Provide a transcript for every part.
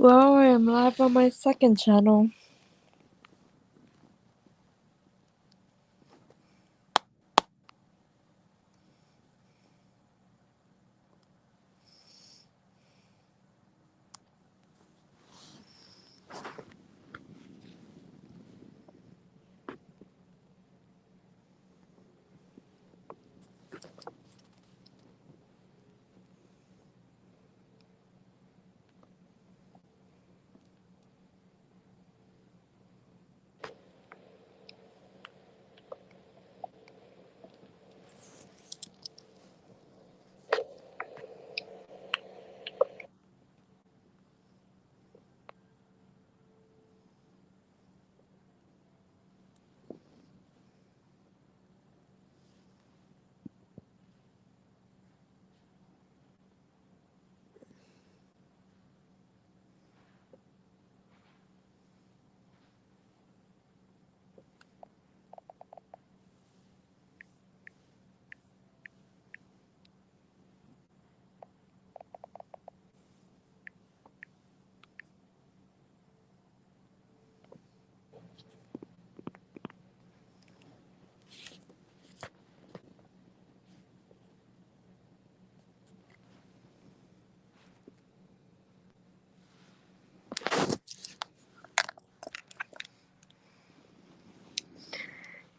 Well, I am live on my second channel.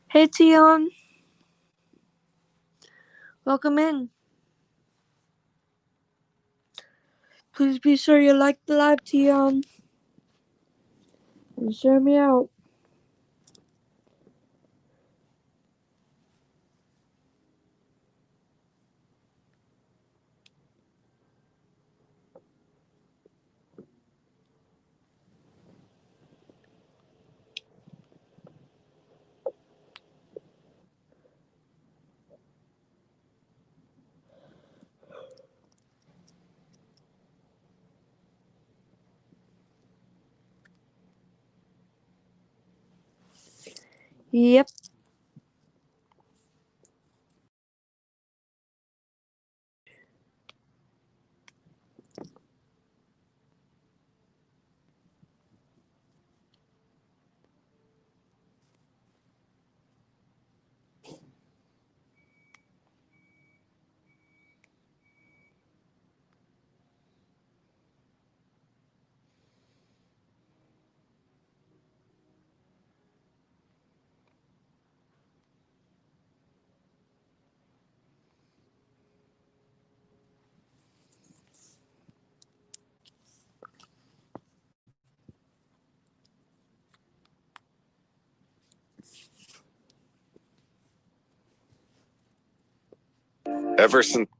Hey Tion, welcome in. Please be sure you like the live, Tion, and share me out. Yep. Ever since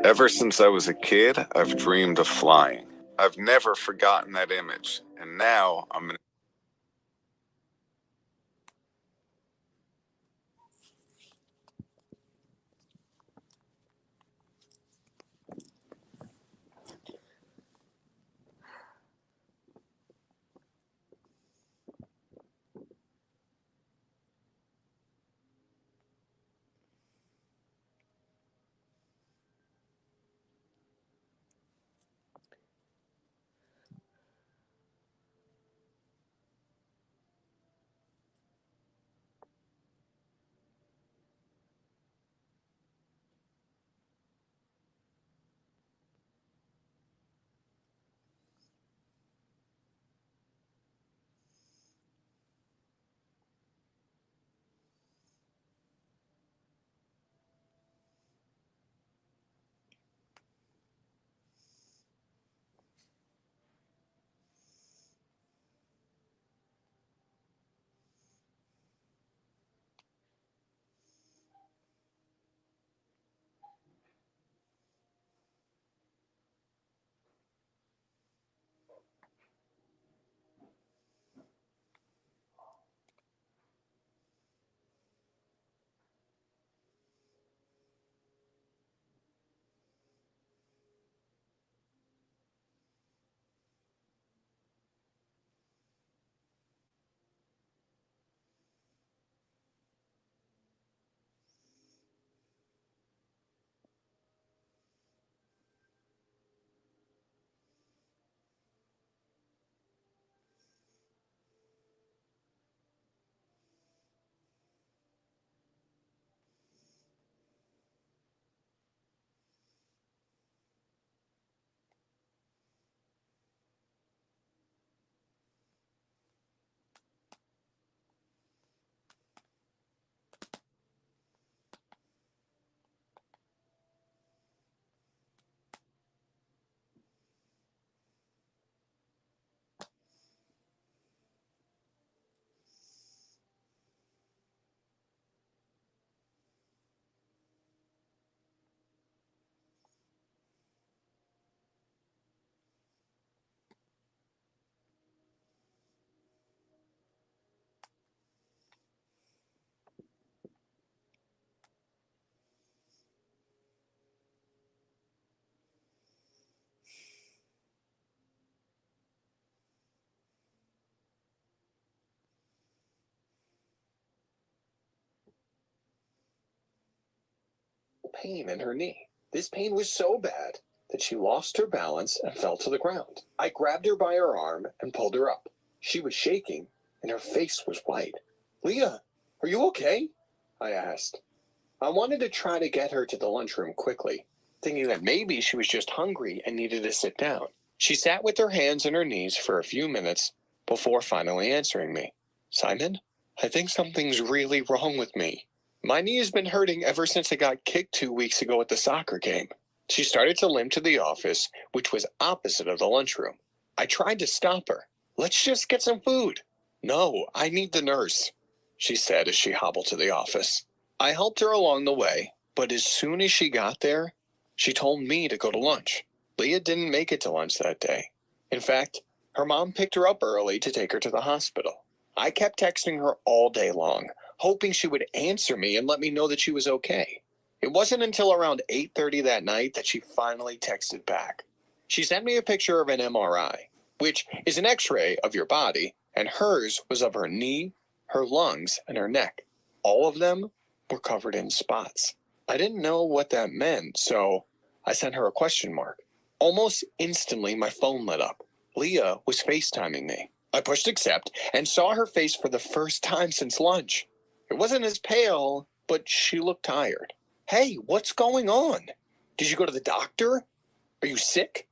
Ever since I was a kid, I've dreamed of flying. I've never forgotten that image, and now I'm pain in her knee. This pain was so bad that she lost her balance and fell to the ground. I grabbed her by her arm and pulled her up. She was shaking, and her face was white. "Leah, are you okay?" I asked. I wanted to try to get her to the lunchroom quickly, thinking that maybe she was just hungry and needed to sit down. She sat with her hands on her knees for a few minutes before finally answering me. "Simon, I think something's really wrong with me. My knee has been hurting ever since I got kicked 2 weeks ago at the soccer game." She started to limp to the office, which was opposite of the lunchroom. I tried to stop her. "Let's just get some food." "No, I need the nurse," she said as she hobbled to the office. I helped her along the way, but as soon as she got there, she told me to go to lunch. Leah didn't make it to lunch that day. In fact, her mom picked her up early to take her to the hospital. I kept texting her all day long, hoping she would answer me and let me know that she was okay. It wasn't until around 8:30 that night that she finally texted back. She sent me a picture of an MRI, which is an X-ray of your body, and hers was of her knee, her lungs, and her neck. All of them were covered in spots. I didn't know what that meant, so I sent her a question mark. Almost instantly, my phone lit up. Leah was FaceTiming me. I pushed accept and saw her face for the first time since lunch. It wasn't as pale, but she looked tired. "Hey, what's going on? Did you go to the doctor? Are you sick?"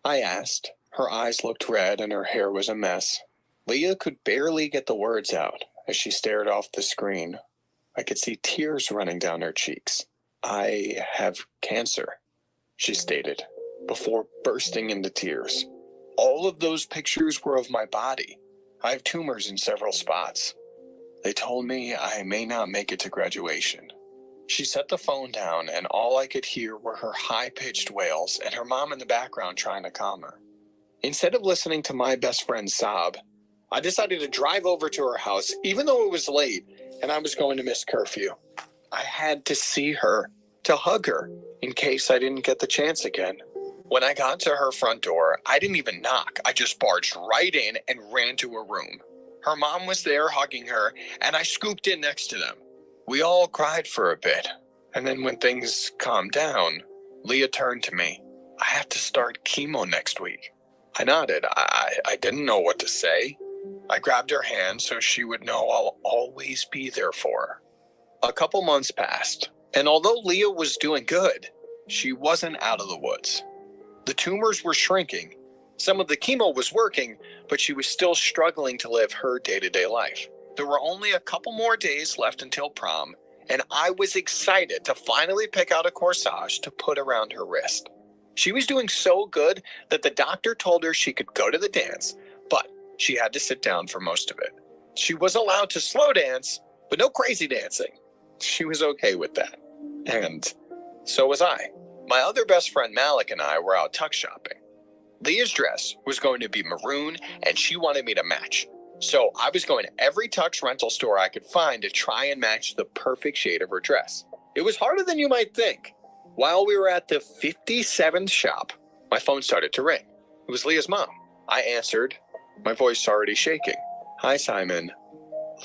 I asked. Her eyes looked red and her hair was a mess. Leah could barely get the words out as she stared off the screen. I could see tears running down her cheeks. "I have cancer," she stated, before bursting into tears. All of those pictures were of my body. I have tumors in several spots. They told me I may not make it to graduation. She set the phone down, and all I could hear were her high-pitched wails and her mom in the background trying to calm her. Instead of listening to my best friend sob, I decided to drive over to her house, even though it was late and I was going to miss curfew. I had to see her, to hug her, in case I didn't get the chance again. When I got to her front door, I didn't even knock. I just barged right in and ran to her room. Her mom was there hugging her, and I scooped in next to them. We all cried for a bit, and then when things calmed down, Leah turned to me. "I have to start chemo next week." I nodded. I didn't know what to say. I grabbed her hand so she would know I'll always be there for her. A couple months passed, and although Leah was doing good, she wasn't out of the woods. The tumors were shrinking. Some of the chemo was working, but she was still struggling to live her day-to-day life. There were only a couple more days left until prom, and I was excited to finally pick out a corsage to put around her wrist. She was doing so good that the doctor told her she could go to the dance, but she had to sit down for most of it. She was allowed to slow dance, but no crazy dancing. She was okay with that. And so was I. My other best friend Malik and I were out tuck shopping. Leah's dress was going to be maroon, and she wanted me to match. So I was going to every Tux rental store I could find to try and match the perfect shade of her dress. It was harder than you might think. While we were at the 57th shop, my phone started to ring. It was Leah's mom. I answered, my voice already shaking. "Hi, Simon.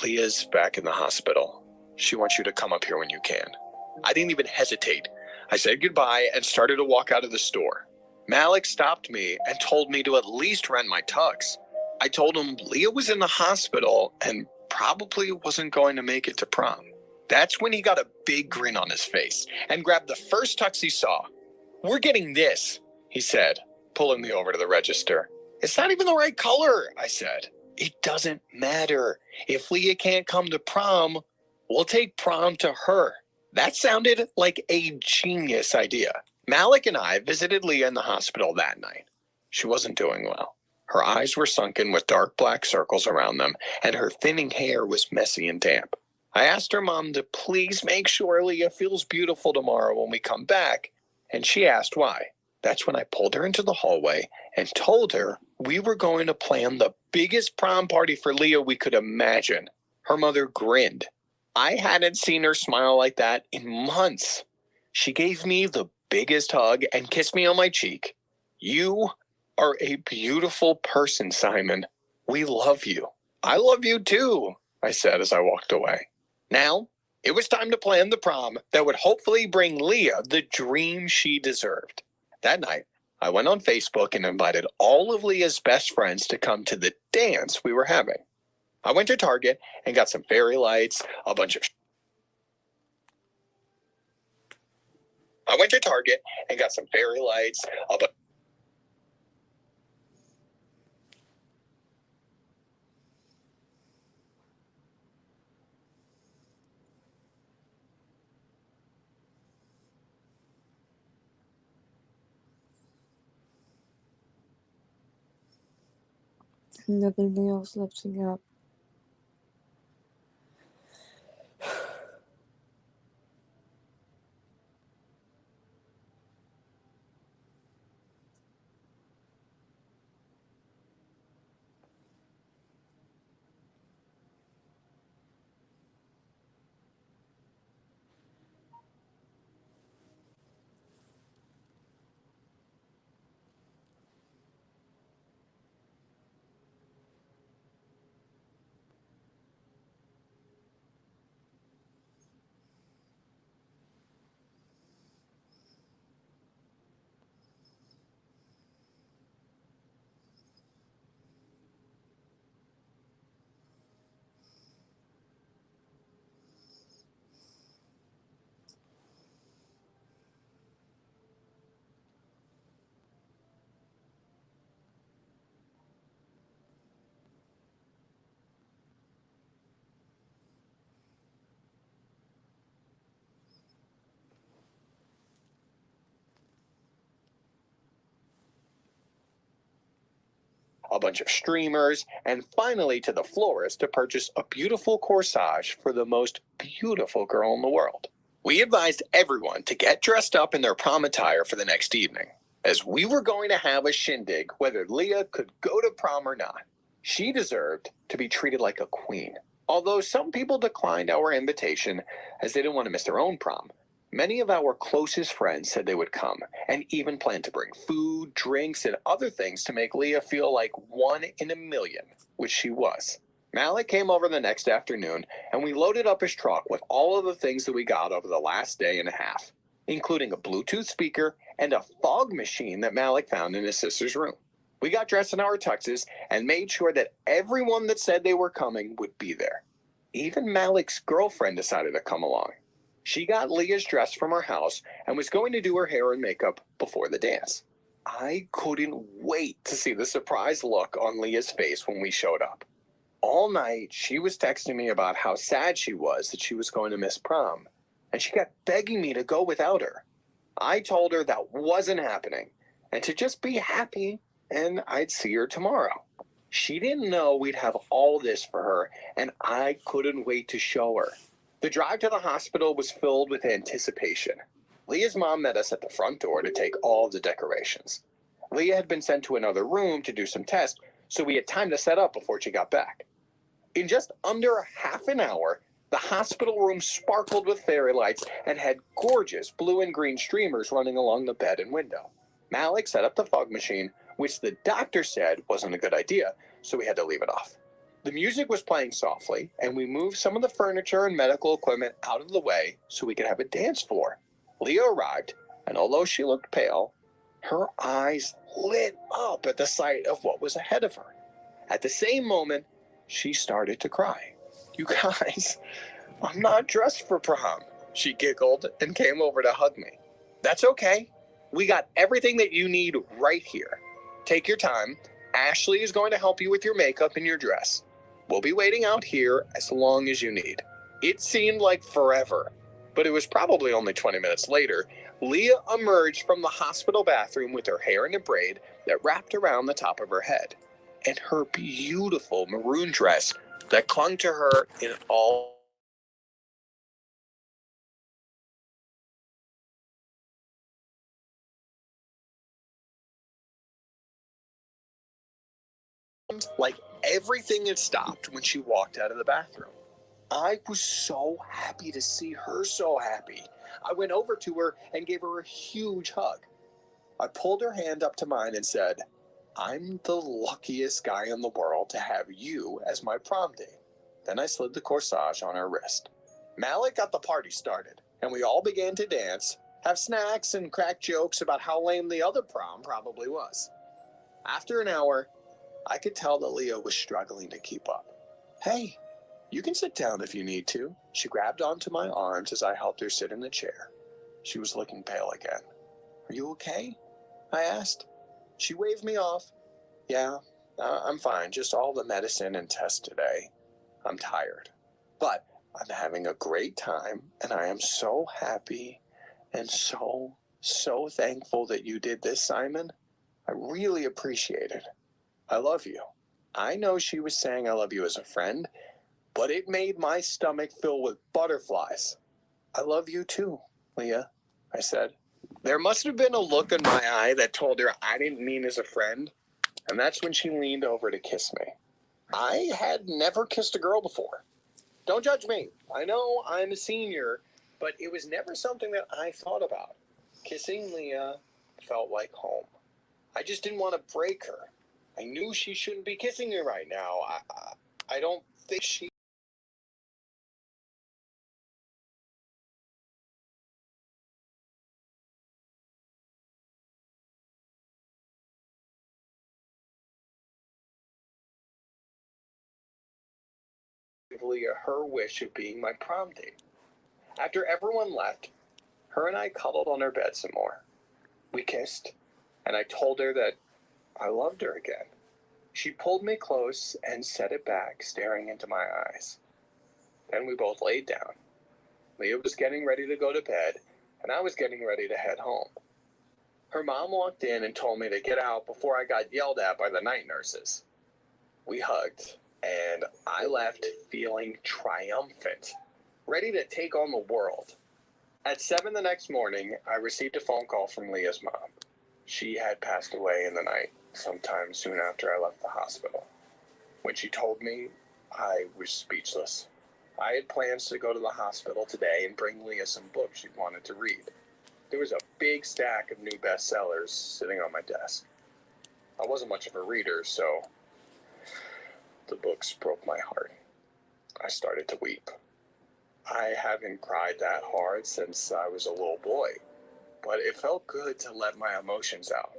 Leah's back in the hospital. She wants you to come up here when you can." I didn't even hesitate. I said goodbye and started to walk out of the store. Malik stopped me and told me to at least rent my tux. I told him Leah was in the hospital and probably wasn't going to make it to prom. That's when he got a big grin on his face and grabbed the first tux he saw. "We're getting this," he said, pulling me over to the register. "It's not even the right color," I said. "It doesn't matter. If Leah can't come to prom, we'll take prom to her." That sounded like a genius idea. Malik and I visited Leah in the hospital that night. She wasn't doing well. Her eyes were sunken with dark black circles around them, and her thinning hair was messy and damp. I asked her mom to please make sure Leah feels beautiful tomorrow when we come back, and she asked why. That's when I pulled her into the hallway and told her we were going to plan the biggest prom party for Leah we could imagine. Her mother grinned. I hadn't seen her smile like that in months. She gave me the biggest hug and kissed me on my cheek. "You are a beautiful person, Simon. We love you." "I love you too," I said as I walked away. Now, It was time to plan the prom that would hopefully bring Leah the dream she deserved. That night, I went on Facebook and invited all of Leah's best friends to come to the dance we were having. I went to Target and got some fairy lights, a bunch of I went to Target and got some fairy lights, Nothing else lifting up. a bunch of streamers, and finally to the florist to purchase a beautiful corsage for the most beautiful girl in the world. We advised everyone to get dressed up in their prom attire for the next evening, as we were going to have a shindig whether Leah could go to prom or not. She deserved to be treated like a queen. Although some people declined our invitation as they didn't want to miss their own prom, many of our closest friends said they would come, and even planned to bring food, drinks, and other things to make Leah feel like one in a million, which she was. Malik came over the next afternoon, and we loaded up his truck with all of the things that we got over the last day and a half, including a Bluetooth speaker and a fog machine that Malik found in his sister's room. We got dressed in our tuxes and made sure that everyone that said they were coming would be there. Even Malik's girlfriend decided to come along. She got Leah's dress from her house and was going to do her hair and makeup before the dance. I couldn't wait to see the surprised look on Leah's face when we showed up. All night, she was texting me about how sad she was that she was going to miss prom, and she kept begging me to go without her. I told her that wasn't happening, and to just be happy, and I'd see her tomorrow. She didn't know we'd have all this for her, and I couldn't wait to show her. The drive to the hospital was filled with anticipation. Leah's mom met us at the front door to take all the decorations. Leah had been sent to another room to do some tests, so we had time to set up before she got back. In just under half an hour, the hospital room sparkled with fairy lights and had gorgeous blue and green streamers running along the bed and window. Malik set up the fog machine, which the doctor said wasn't a good idea, so we had to leave it off. The music was playing softly, and we moved some of the furniture and medical equipment out of the way so we could have a dance floor. Leah arrived, and although she looked pale, her eyes lit up at the sight of what was ahead of her. At the same moment, she started to cry. "You guys, I'm not dressed for prom," she giggled and came over to hug me. "That's okay. We got everything that you need right here. Take your time. Ashley is going to help you with your makeup and your dress. We'll be waiting out here as long as you need." It seemed like forever, but it was probably only 20 minutes later. Leah emerged from the hospital bathroom with her hair in a braid that wrapped around the top of her head, and her beautiful maroon dress that clung to her in all like everything had stopped when she walked out of the bathroom. I was so happy to see her so happy. I went over to her and gave her a huge hug. I pulled her hand up to mine and said, "I'm the luckiest guy in the world to have you as my prom date." Then I slid the corsage on her wrist. Malik got the party started, and we all began to dance, have snacks, and crack jokes about how lame the other prom probably was. After an hour, I could tell that Leah was struggling to keep up. Hey, you can sit down if you need to. She grabbed onto my arms as I helped her sit in the chair. She was looking pale again. Are you okay? I asked. She waved me off. Yeah, I'm fine. Just all the medicine and tests today. I'm tired. But I'm having a great time, and I am so happy and so thankful that you did this, Simon. I really appreciate it. I love you. I know she was saying I love you as a friend, but it made my stomach fill with butterflies. I love you too, Leah, I said. There must have been a look in my eye that told her I didn't mean as a friend, and that's when she leaned over to kiss me. I had never kissed a girl before. Don't judge me. I know I'm a senior, but it was never something that I thought about. Kissing Leah felt like home. I just didn't want to break her. I knew she shouldn't be kissing me right now. I don't think she gave Leah her wish of being my prom date. After everyone left, her and I cuddled on her bed some more. We kissed, and I told her that I loved her again. She pulled me close and set it back, staring into my eyes. Then we both laid down. Leah was getting ready to go to bed, and I was getting ready to head home. Her mom walked in and told me to get out before I got yelled at by the night nurses. We hugged, and I left feeling triumphant, ready to take on the world. At 7 the next morning, I received a phone call from Leah's mom. She had passed away in the night, sometime soon after I left the hospital. When she told me, I was speechless. I had plans to go to the hospital today and bring Leah some books she wanted to read. There was a big stack of new bestsellers sitting on my desk. I wasn't much of a reader, so the books broke my heart. I started to weep. I haven't cried that hard since I was a little boy, but it felt good to let my emotions out.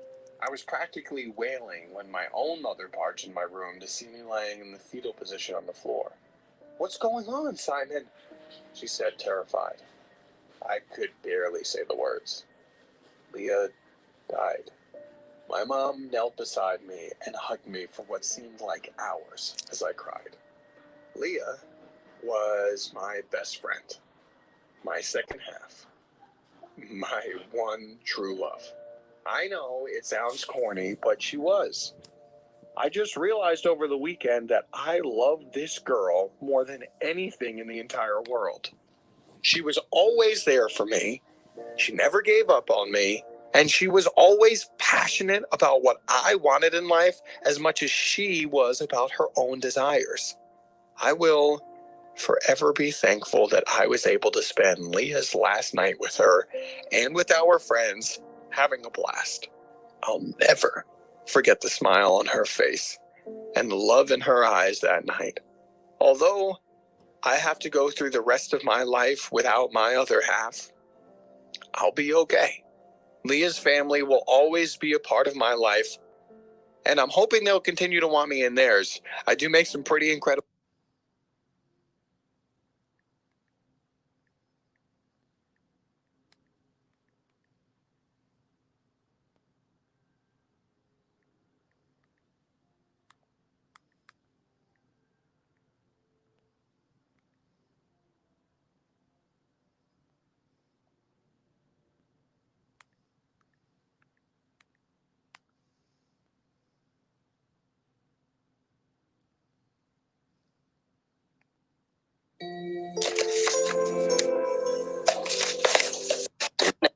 I was practically wailing when my own mother barged in my room to see me laying in the fetal position on the floor. What's going on, Simon? She said, terrified. I could barely say the words. Leah died. My mom knelt beside me and hugged me for what seemed like hours as I cried. Leah was my best friend, my second half, my one true love. I know it sounds corny, but she was. I just realized over the weekend that I loved this girl more than anything in the entire world. She was always there for me. She never gave up on me. And she was always passionate about what I wanted in life as much as she was about her own desires. I will forever be thankful that I was able to spend Leah's last night with her and with our friends having a blast. I'll never forget the smile on her face and the love in her eyes that night. Although I have to go through the rest of my life without my other half, I'll be okay. Leah's family will always be a part of my life, and I'm hoping they'll continue to want me in theirs. I do make some pretty incredible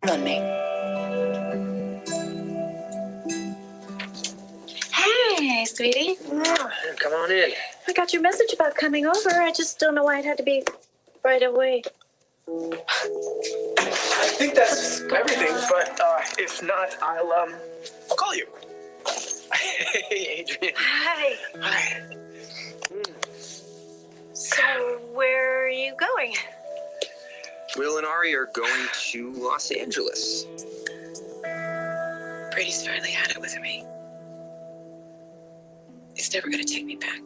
on me. Hey, sweetie. Come on in. I got your message about coming over. I just don't know why it had to be right away. I think that's everything, but if not, I'll call you. Hey, Adrian. Hi. Hi. So, where are you going? Will and Ari are going to Los Angeles. Brady's finally had it with me. He's never gonna take me back.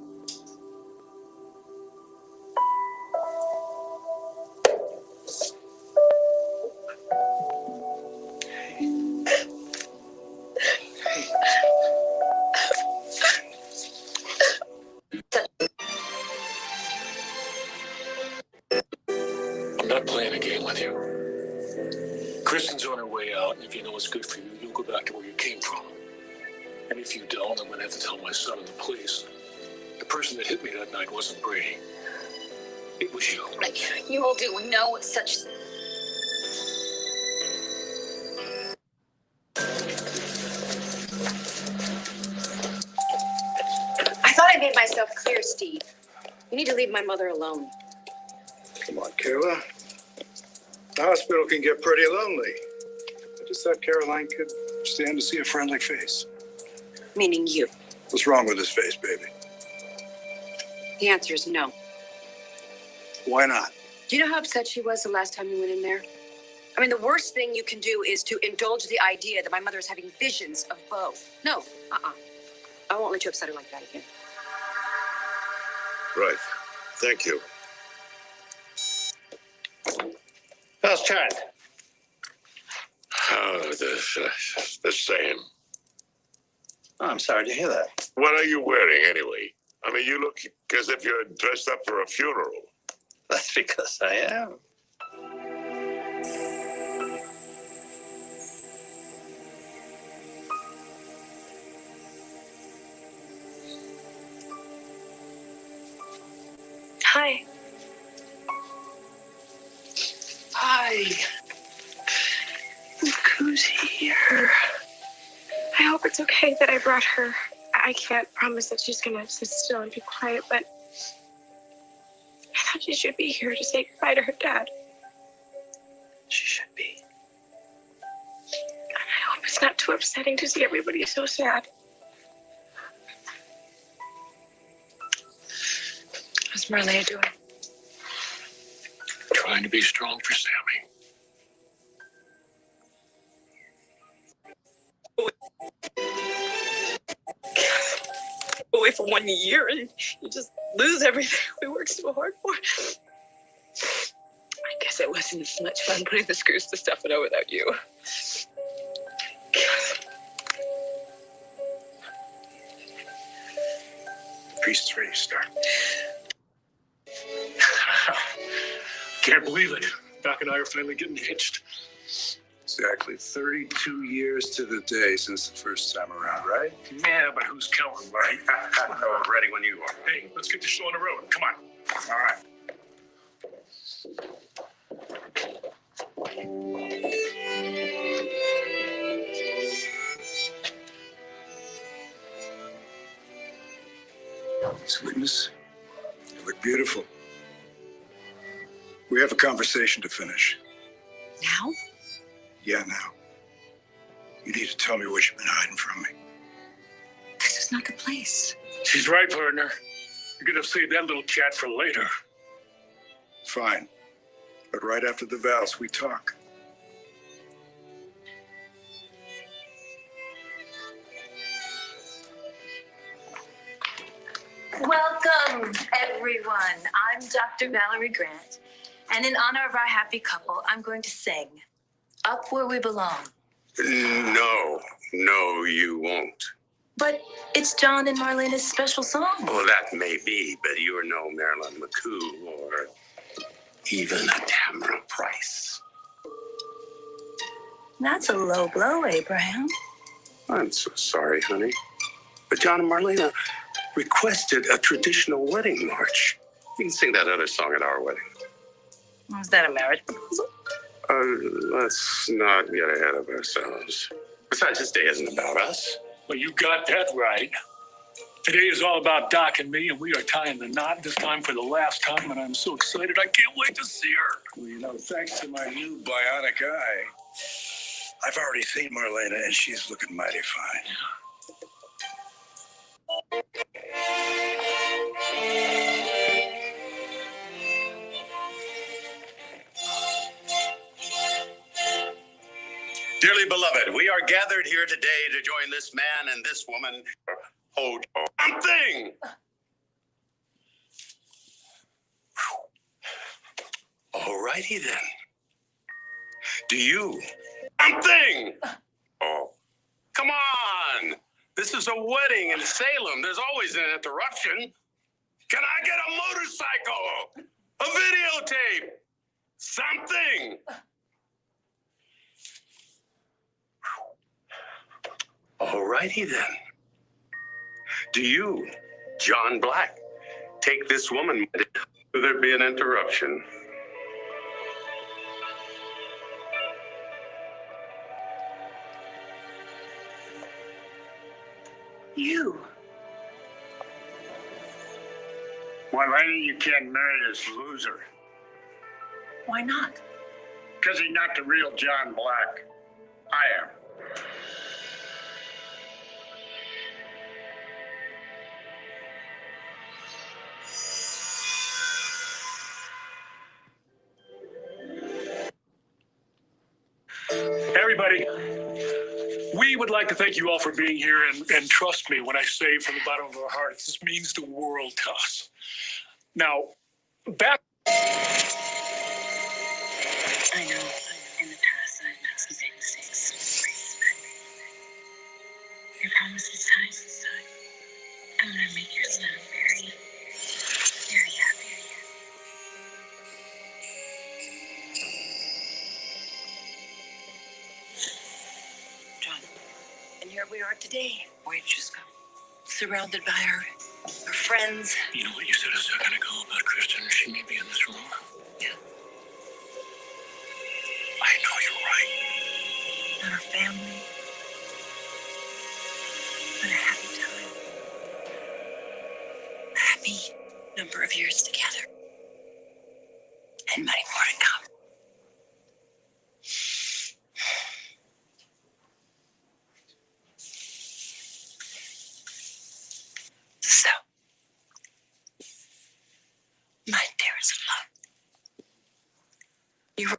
I'm not playing a game with you. Kristen's on her way out, and if you know what's good for you, you'll go back to where you came from. And if you don't, I'm gonna have to tell my son and the police. The person that hit me that night wasn't Brady. It was you. You will do no such. I thought I made myself clear, Steve. You need to leave my mother alone. Come on, Kayla. The hospital can get pretty lonely. I just thought Caroline could stand to see a friendly face. Meaning you. What's wrong with this face, baby? The answer is no. Why not? Do you know how upset she was the last time you went in there? I mean, the worst thing you can do is to indulge the idea that my mother is having visions of Bo. No, I won't let you upset her like that again. Right. Thank you. How's Chad? Oh, the same. Oh, I'm sorry to hear that. What are you wearing anyway? I mean, you look as if you're dressed up for a funeral. That's because I am. Hi. Hi. Look who's here. I hope it's okay that I brought her. I can't promise that she's gonna sit still and be quiet, but I thought she should be here to say goodbye to her dad. She should be. And I hope it's not too upsetting to see everybody so sad. How's Marlena doing? Trying to be strong for Sammy. Away for 1 year and you just lose everything we worked so hard for. I guess it wasn't as much fun putting the screws to stuff it out without you. Priest is ready to start. Can't believe it. Doc and I are finally getting hitched. Exactly 32 years to the day since the first time around, right? Yeah, but who's counting, right? I'm ready when you are. Hey, let's get the show on the road. Come on. All right. Sweetness, you look beautiful. We have a conversation to finish. Now? Yeah, now. You need to tell me what you've been hiding from me. This is not the place. She's right, partner. You're gonna save that little chat for later. Fine. But right after the vows, we talk. Welcome, everyone. I'm Dr. Valerie Grant, and in honor of our happy couple, I'm going to sing Up Where We Belong. No, you won't. But it's John and Marlena's special song. Well, that may be, but you're no Marilyn McCoo or even a Tamara Price. That's a low blow, Abraham. I'm so sorry, honey. But John and Marlena requested a traditional wedding march. You can sing that other song at our wedding. Was that a marriage proposal? Let's not get ahead of ourselves. Besides, this day isn't about us. Well, you got that right. Today is all about Doc and me, and we are tying the knot this time for the last time, and I'm so excited I can't wait to see her. Well, you know, thanks to my new bionic eye, I've already seen Marlena, and she's looking mighty fine. Dearly beloved, we are gathered here today to join this man and this woman. Hold something. All righty then. Do you? Something. Oh, come on. This is a wedding in Salem. There's always an interruption. Can I get a motorcycle? A videotape? Something. All righty then. Do you, John Black, take this woman? Will there be an interruption? You. Why, lady, you can't marry this loser. Why not? Because he's not the real John Black. I am. Everybody, we would like to thank you all for being here, and trust me when I say from the bottom of our hearts, this means the world to us. Now, back. I know. In the past, I've made some big mistakes. I promise this time, I'm gonna make your son very, very happy. John, and here we are today. Where did you just go? Surrounded by her friends. You know what you said a second ago about Kristen? She may be in this room. Yeah. I know you're right. And her family. What a happy time. A happy number of years together. And many more to come. So, my dearest love, you were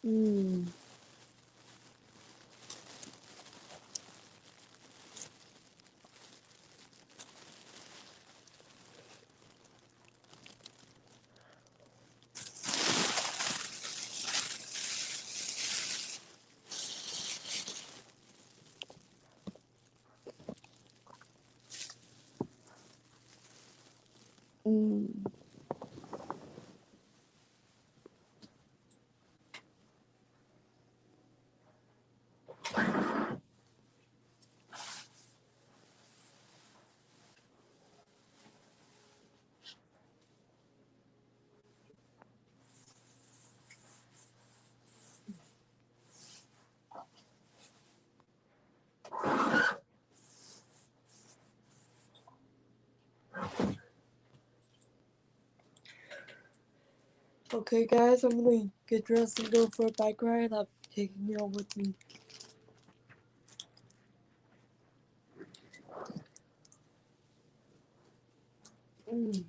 Mm. Mm. Okay, guys, I'm gonna get dressed and go for a bike ride. I'm taking y'all with me. Mm.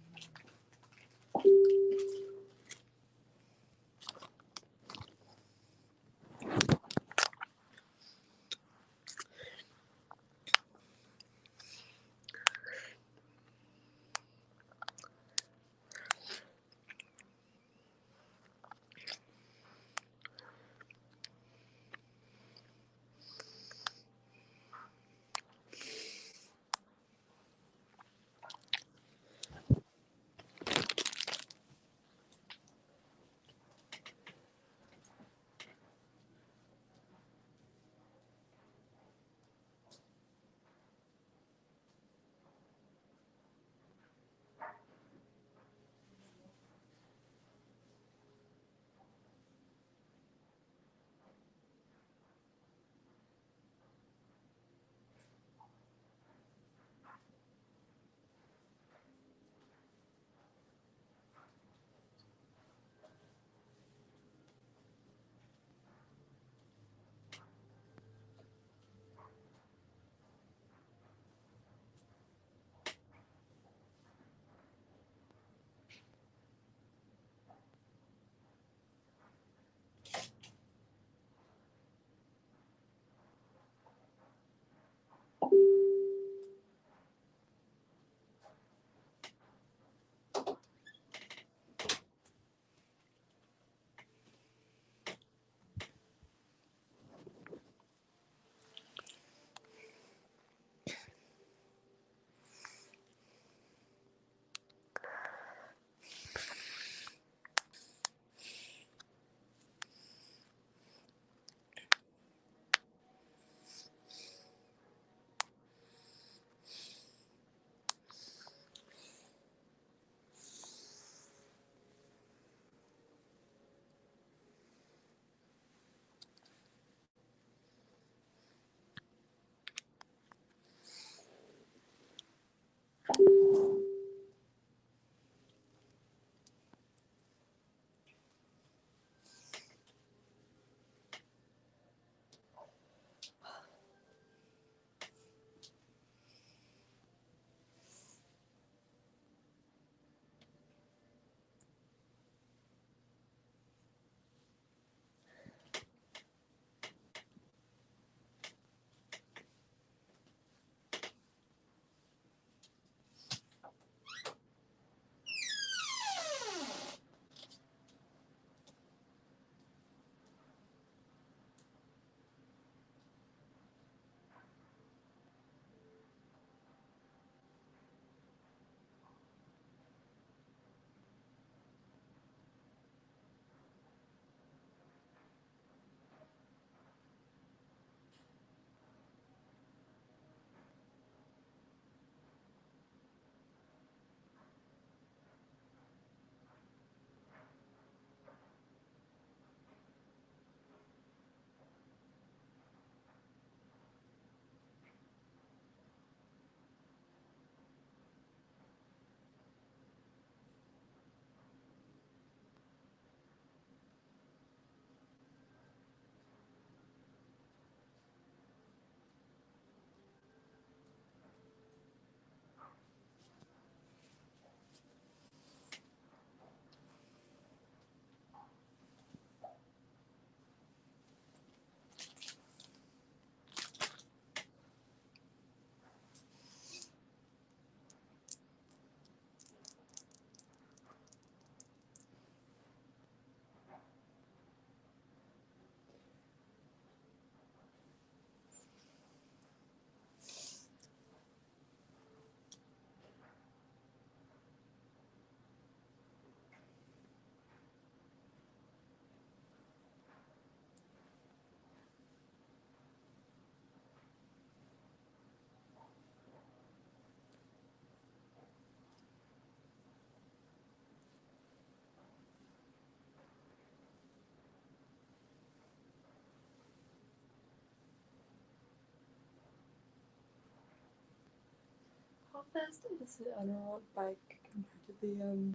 How fast is it on a road bike compared to the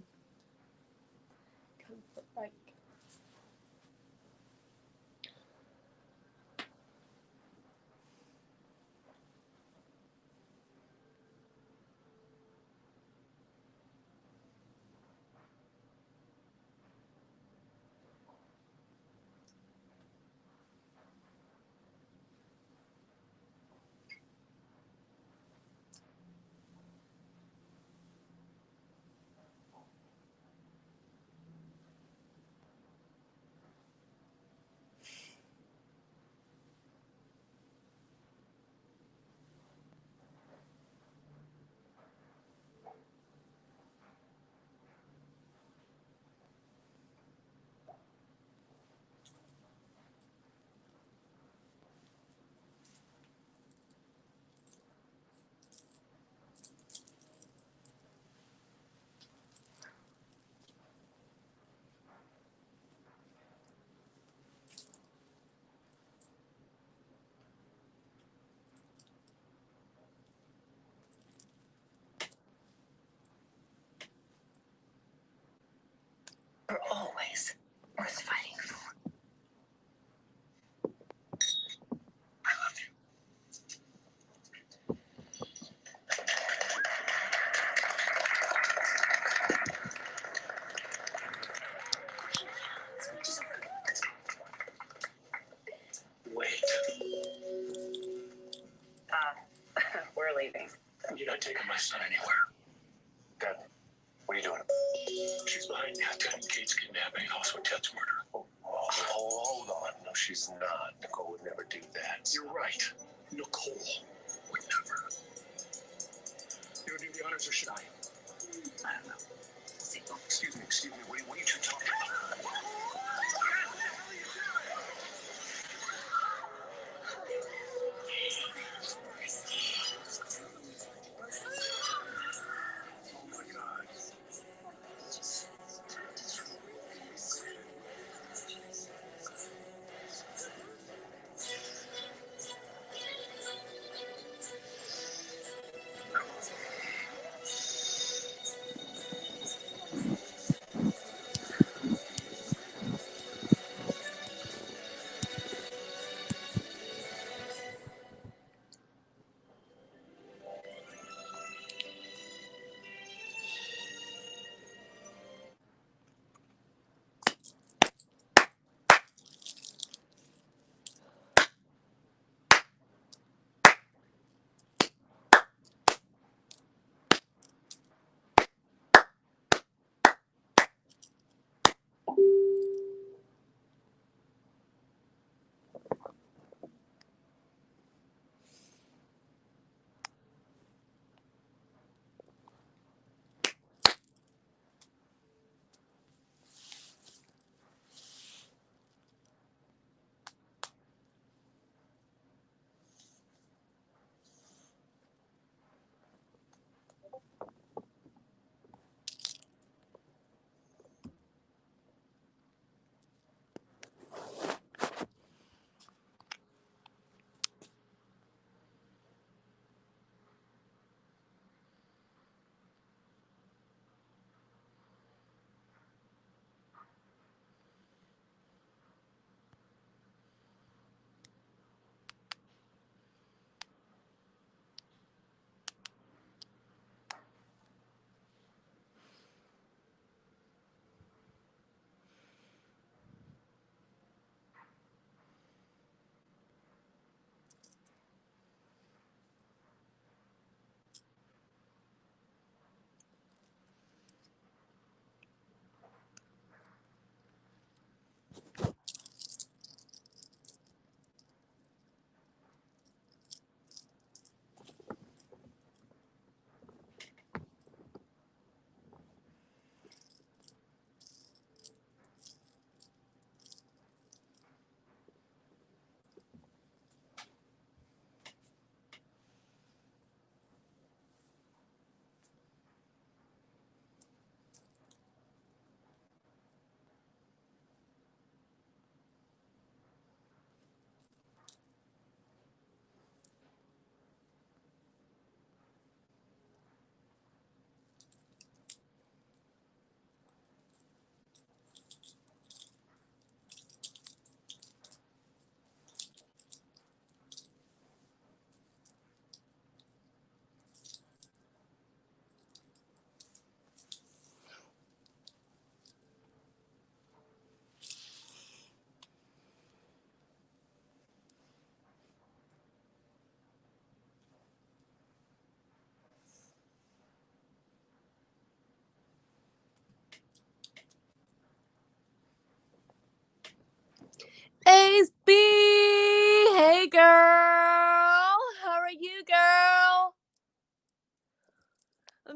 comfort bike? Are always worth fighting for. Wait. We're leaving. You're not taking my son anywhere. Dad, what are you doing? She's behind Lieutenant Kate's kidnapping, also Ted's murder. Hold on. No, she's not. Nicole would never do that. You're right. Nicole would never. You do the honors or should I? I don't know. See. Excuse me. What are you two talking about? Oh my God.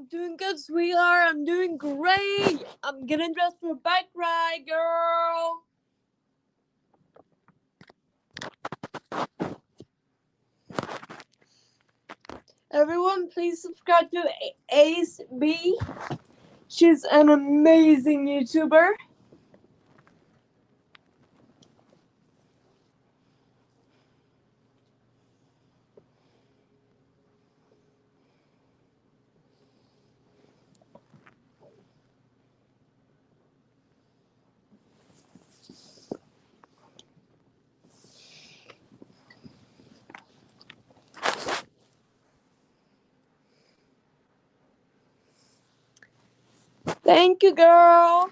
I'm doing good, sweetheart. I'm doing great. I'm getting dressed for a bike ride, girl. Everyone, please subscribe to Ace B. She's an amazing YouTuber. Thank you, girl.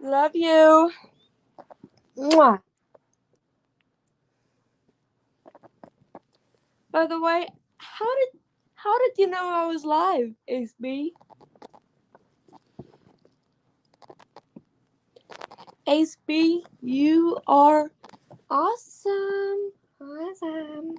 Love you. Mwah. By the way, how did you know I was live, Ace B? Ace B, you are awesome. Awesome.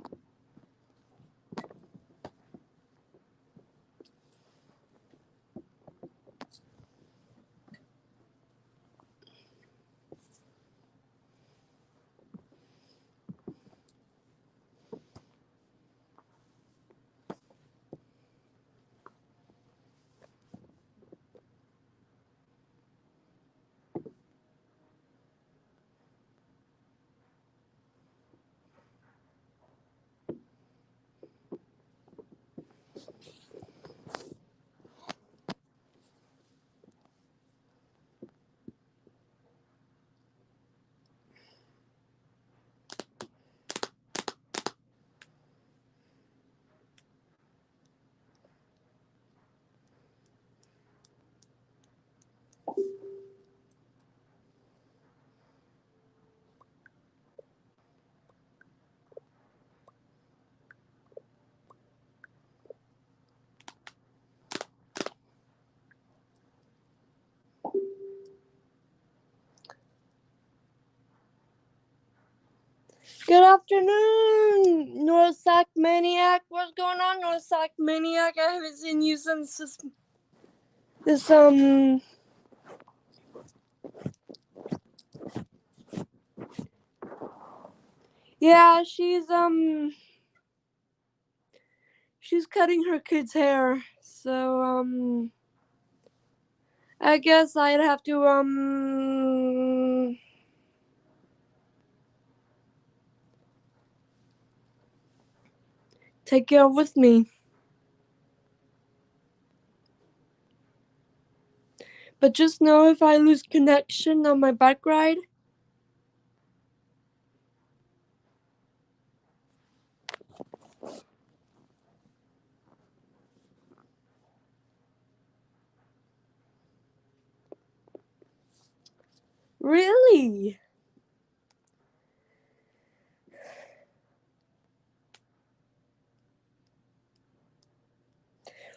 Good afternoon, Northsack Maniac. What's going on, Northsack Maniac? I haven't seen you since this yeah, she's cutting her kid's hair. So I guess I'd have to take her with me. But just know if I lose connection on my bike ride, really?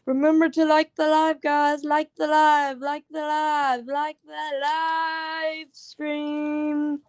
Remember to like the live, guys. Like the live, like the live, like the live stream.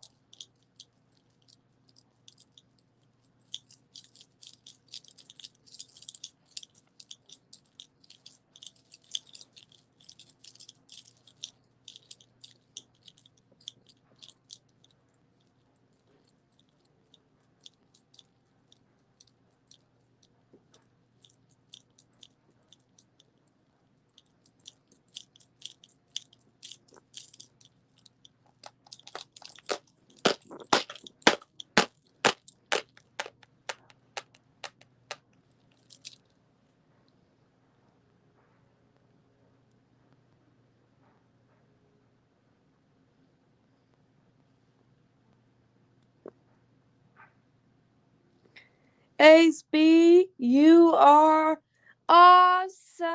Ace B, you are awesome.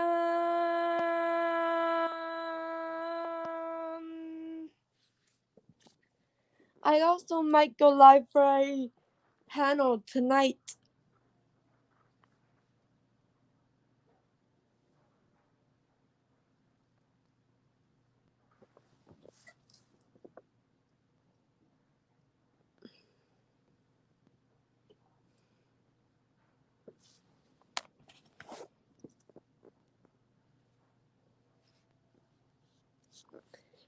I also might go live for a panel tonight.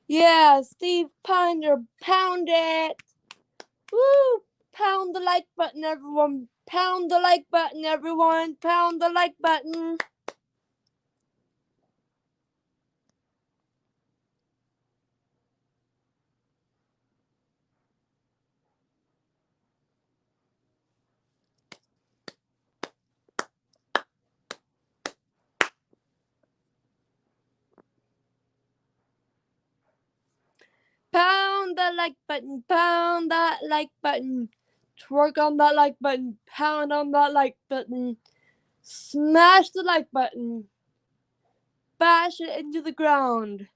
Yeah, Steve Ponder, pound it. Woo! Pound the like button, everyone. Pound the like button, everyone. Pound the like button. Pound the like button. Pound that like button. Twerk on that like button. Pound on that like button. Smash the like button. Bash it into the ground.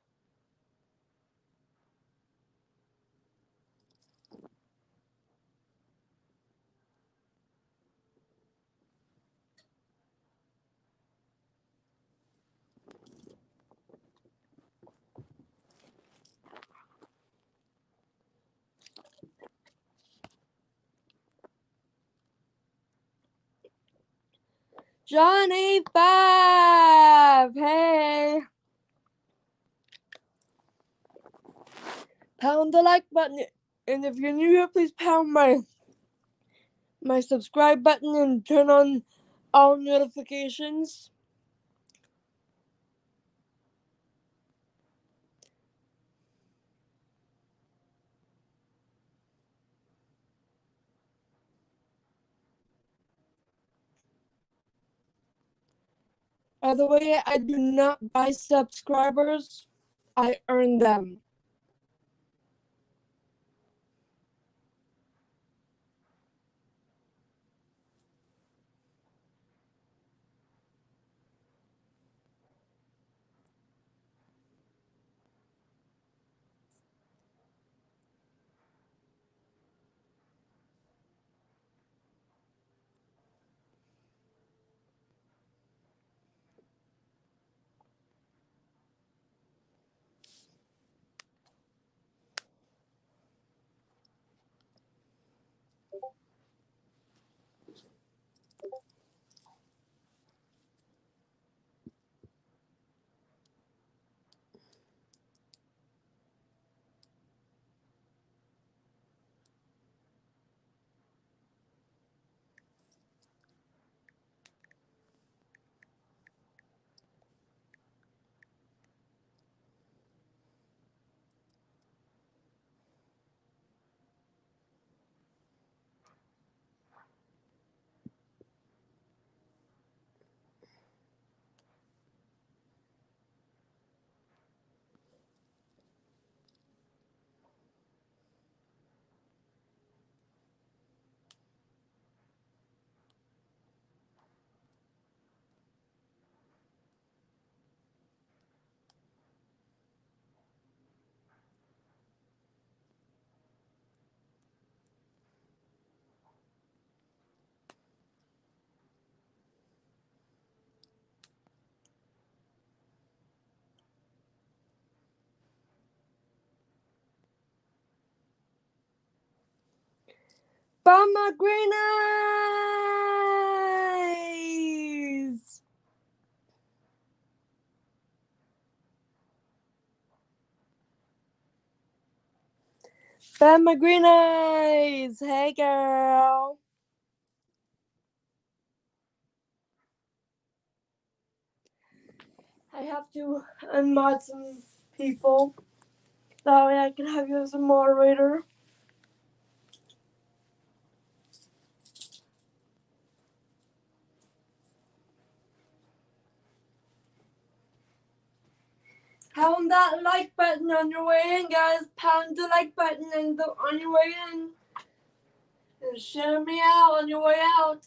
Johnny 5, hey. Pound the like button, and if you're new here, please pound my subscribe button and turn on all notifications. By the way, I do not buy subscribers. I earn them. Pomegranates! Pomegranates! Hey, girl. I have to unmod some people. That way I can have you as a moderator. Pound that like button on your way in, guys. Pound the like button on your way in. And share me out on your way out.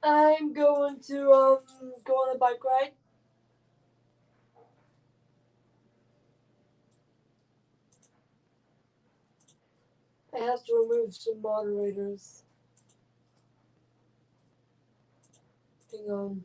I'm going to go on a bike ride. I have to remove some moderators. Hang on.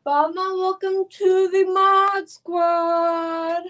Mama, welcome to the Mod Squad.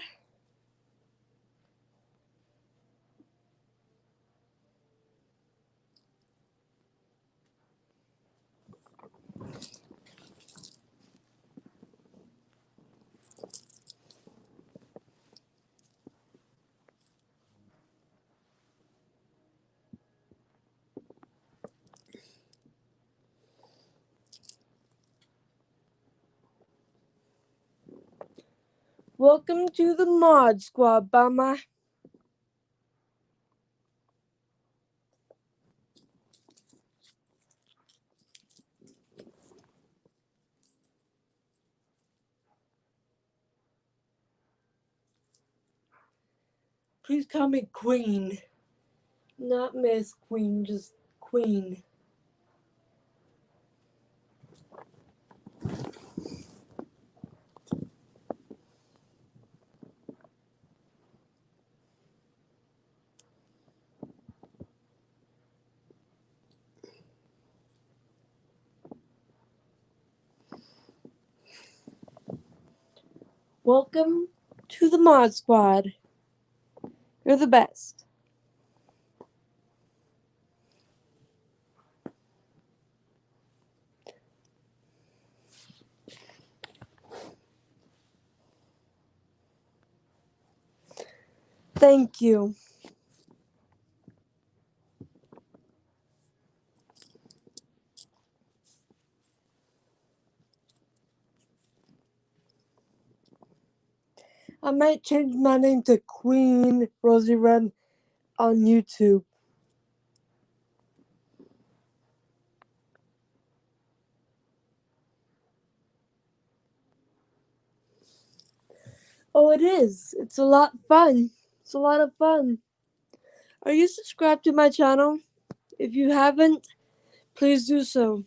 Welcome to the Mod Squad, Mama. Please call me Queen. Not Miss Queen, just Queen. Welcome to the Mod Squad. You're the best. Thank you. I might change my name to Queen Rosie Red on YouTube. Oh, it is. It's a lot of fun. It's a lot of fun. Are you subscribed to my channel? If you haven't, please do so.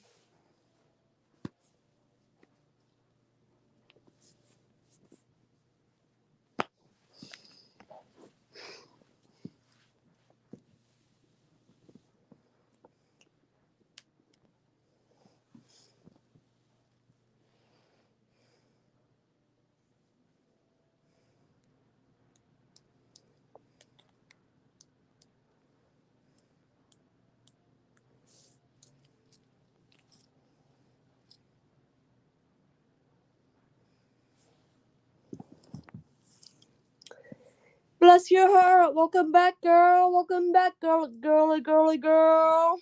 Bless your heart. Welcome back, girl. Welcome back, girl. Girly girl.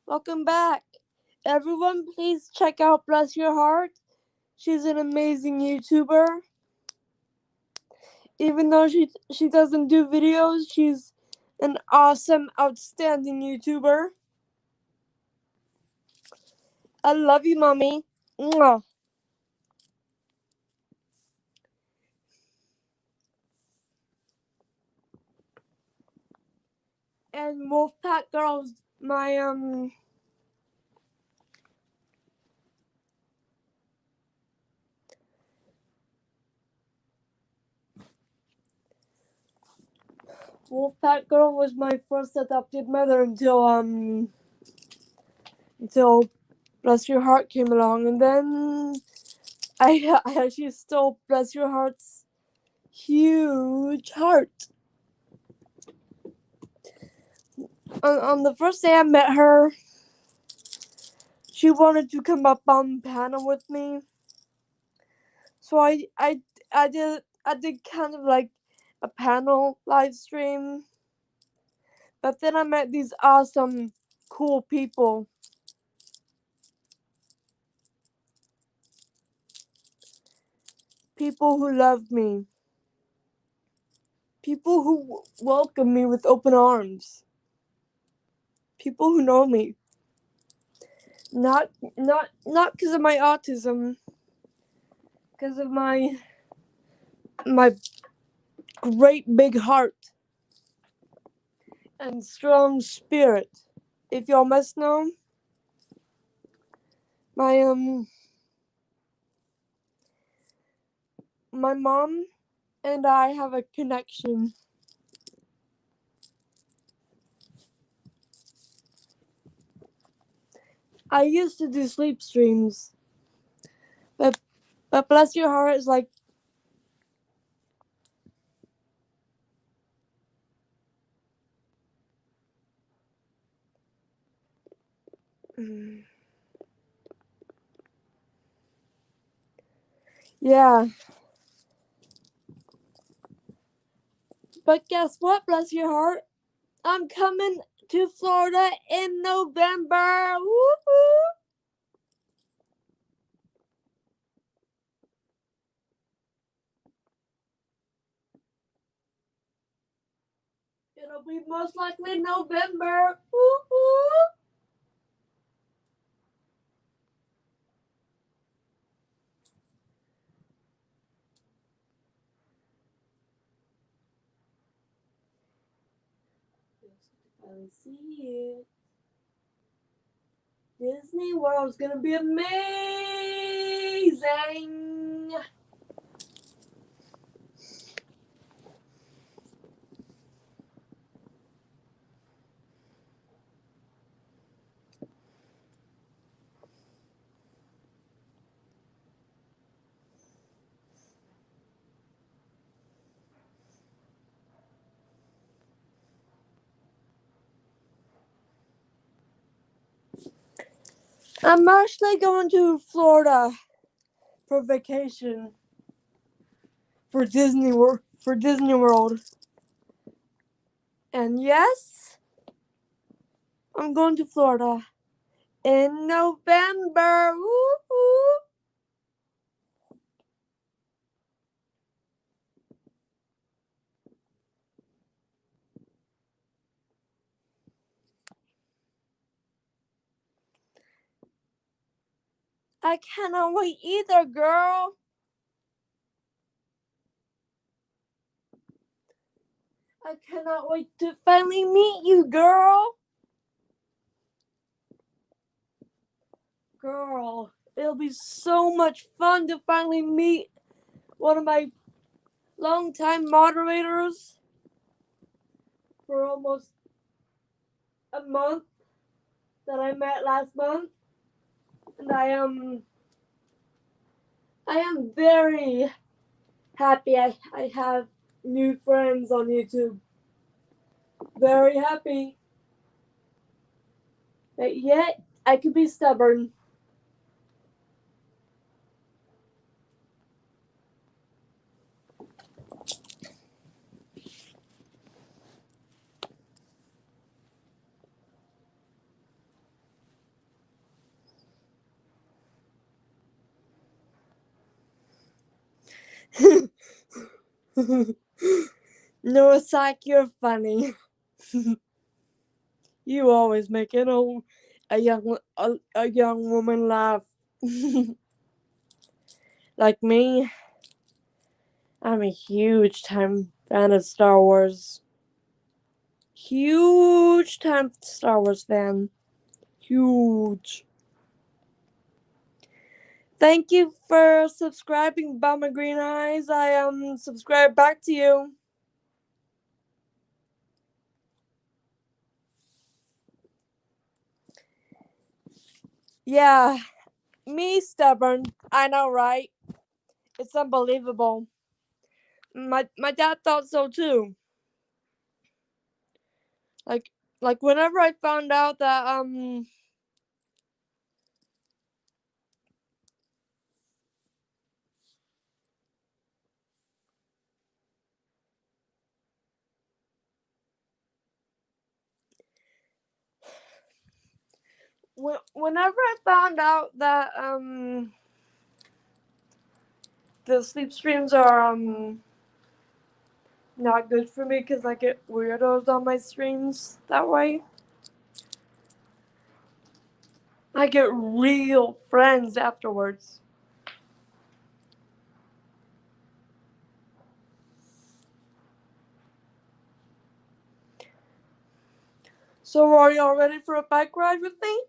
Welcome back. Everyone, please check out Bless Your Heart. She's an amazing YouTuber. Even though she doesn't do videos, she's an awesome, outstanding YouTuber. I love you, Mommy. Mwah. And Wolfpack Girls, my Wolfpack Girl was my first adopted mother until Bless Your Heart came along, and then I actually stole Bless Your Heart's huge heart. On the first day I met her, she wanted to come up on panel with me. So I did kind of like a panel live stream. But then I met these awesome, cool people. People who love me. People who welcome me with open arms. People who know me. Not because of my autism. Because of my great big heart and strong spirit. If y'all must know, my mom and I have a connection. I used to do sleep streams But bless your heart is like, yeah. But guess what, bless your heart? I'm coming to Florida in November. Woo-hoo! It'll be most likely November. Woo-hoo! I see it. Disney World's gonna be amazing. I'm actually going to Florida for vacation for Disney World. And yes, I'm going to Florida in November. Woo-hoo! I cannot wait either, girl. I cannot wait to finally meet you, girl. Girl, it'll be so much fun to finally meet one of my longtime moderators for almost a month that I met last month. And I am very happy I have new friends on YouTube. Very happy. But yet, I could be stubborn. No, it's like you're funny. You always make a young woman laugh. Like me, I'm a huge time fan of Star Wars. Huge time Star Wars fan. Huge. Thank you for subscribing, Bummer Green Eyes. I subscribe back to you. Yeah, me stubborn. I know, right? It's unbelievable. My dad thought so too. Like whenever I found out that whenever I found out that the sleep streams are not good for me because I get weirdos on my streams that way. I get real friends afterwards. So are y'all ready for a bike ride with me?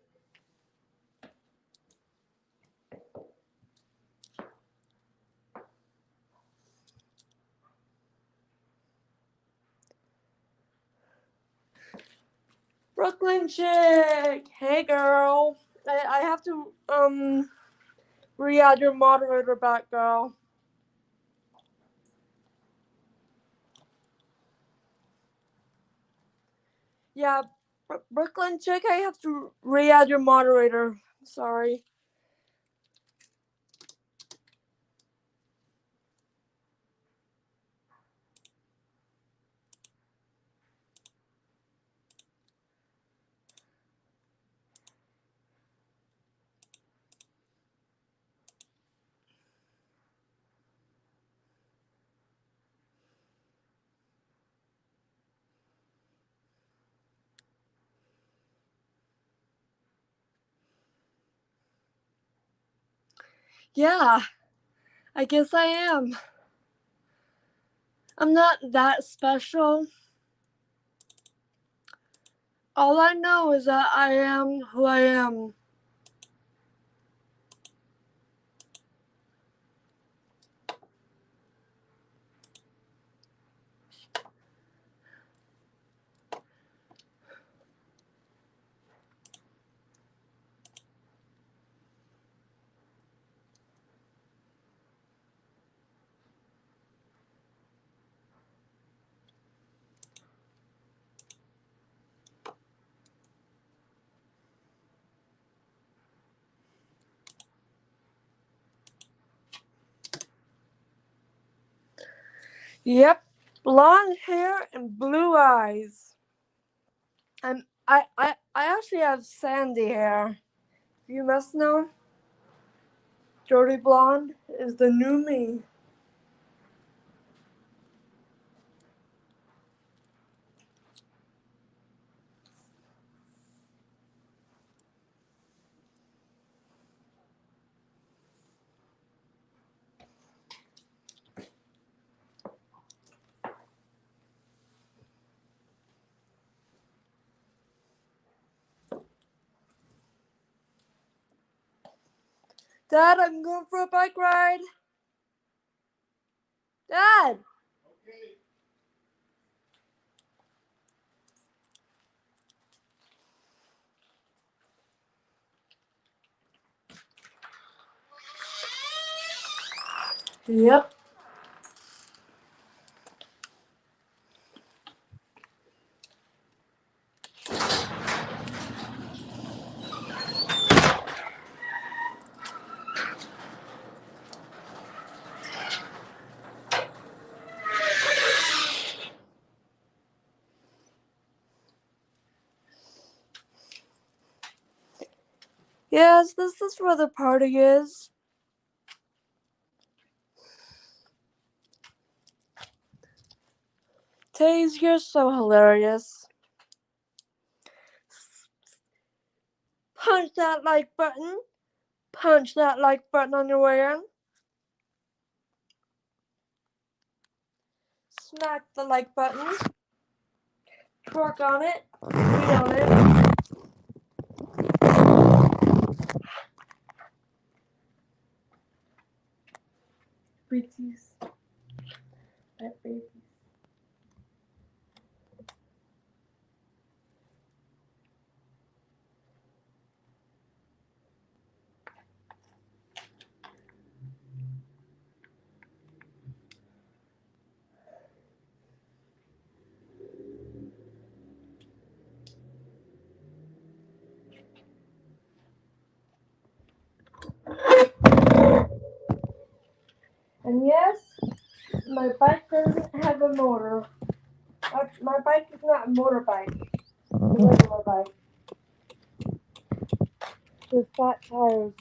Brooklyn chick, hey girl. I have to re-add your moderator back, girl. Yeah, Brooklyn Chick, I have to re-add your moderator. Sorry. Yeah, I guess I am. I'm not that special. All I know is that I am who I am. Yep, blonde hair and blue eyes. I actually have sandy hair. You must know. Jody Blonde is the new me. Dad, I'm going for a bike ride. Dad! Yep. Yes, this is where the party is. Taze, you're so hilarious. Punch that like button. Punch that like button on your way in. Smack the like button. Twerk on it. Beat on it. Pretties. That baby. And yes, my bike doesn't have a motor. My bike is not a motorbike. It's a regular bike. With fat tires.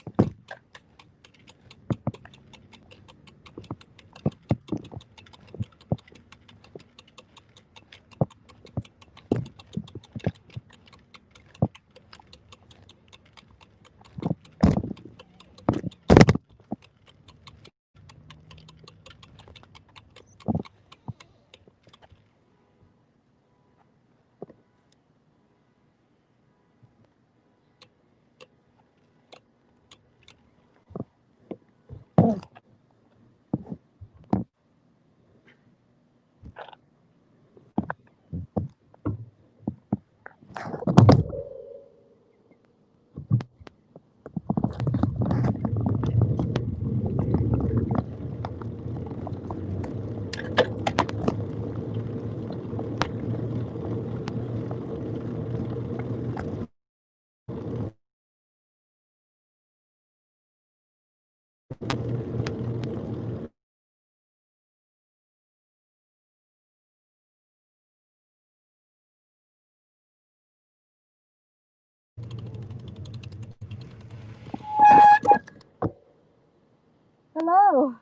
Oh.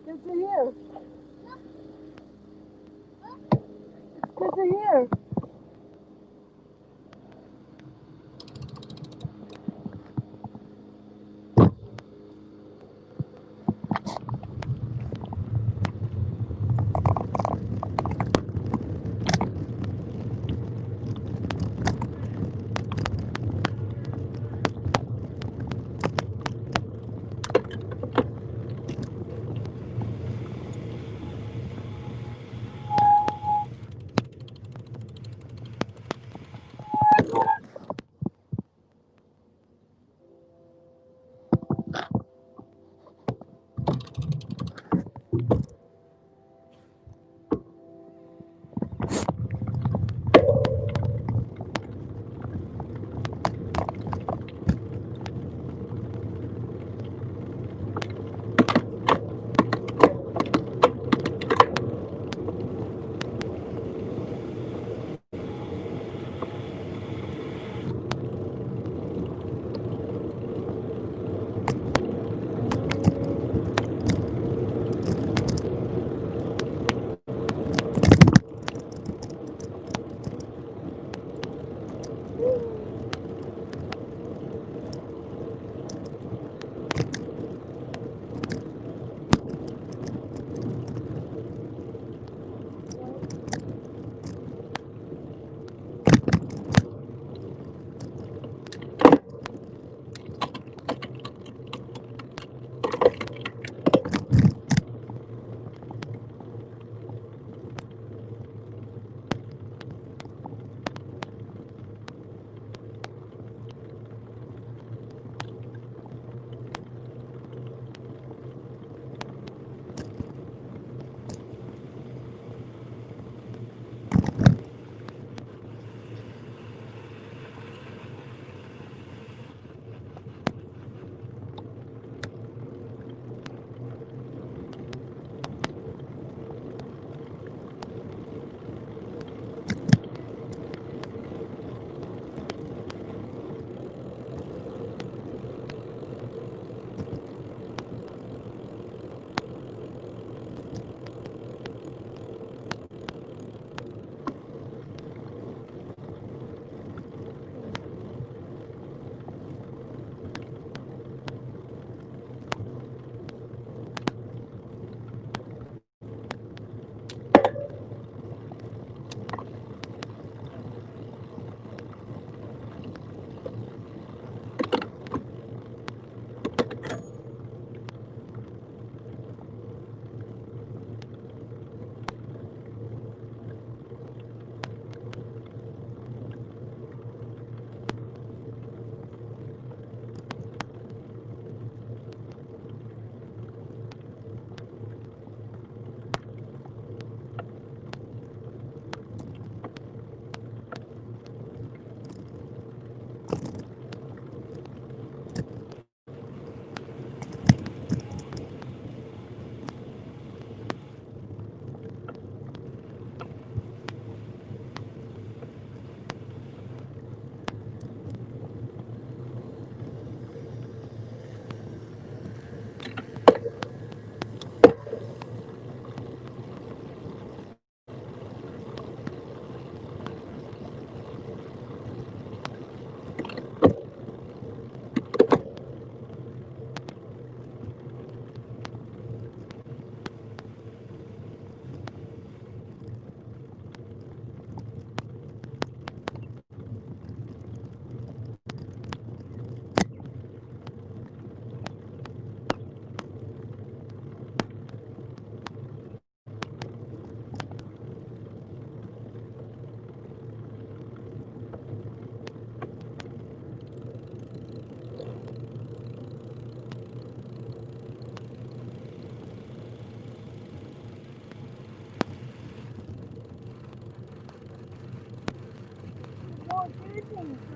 Good to hear. Good to hear.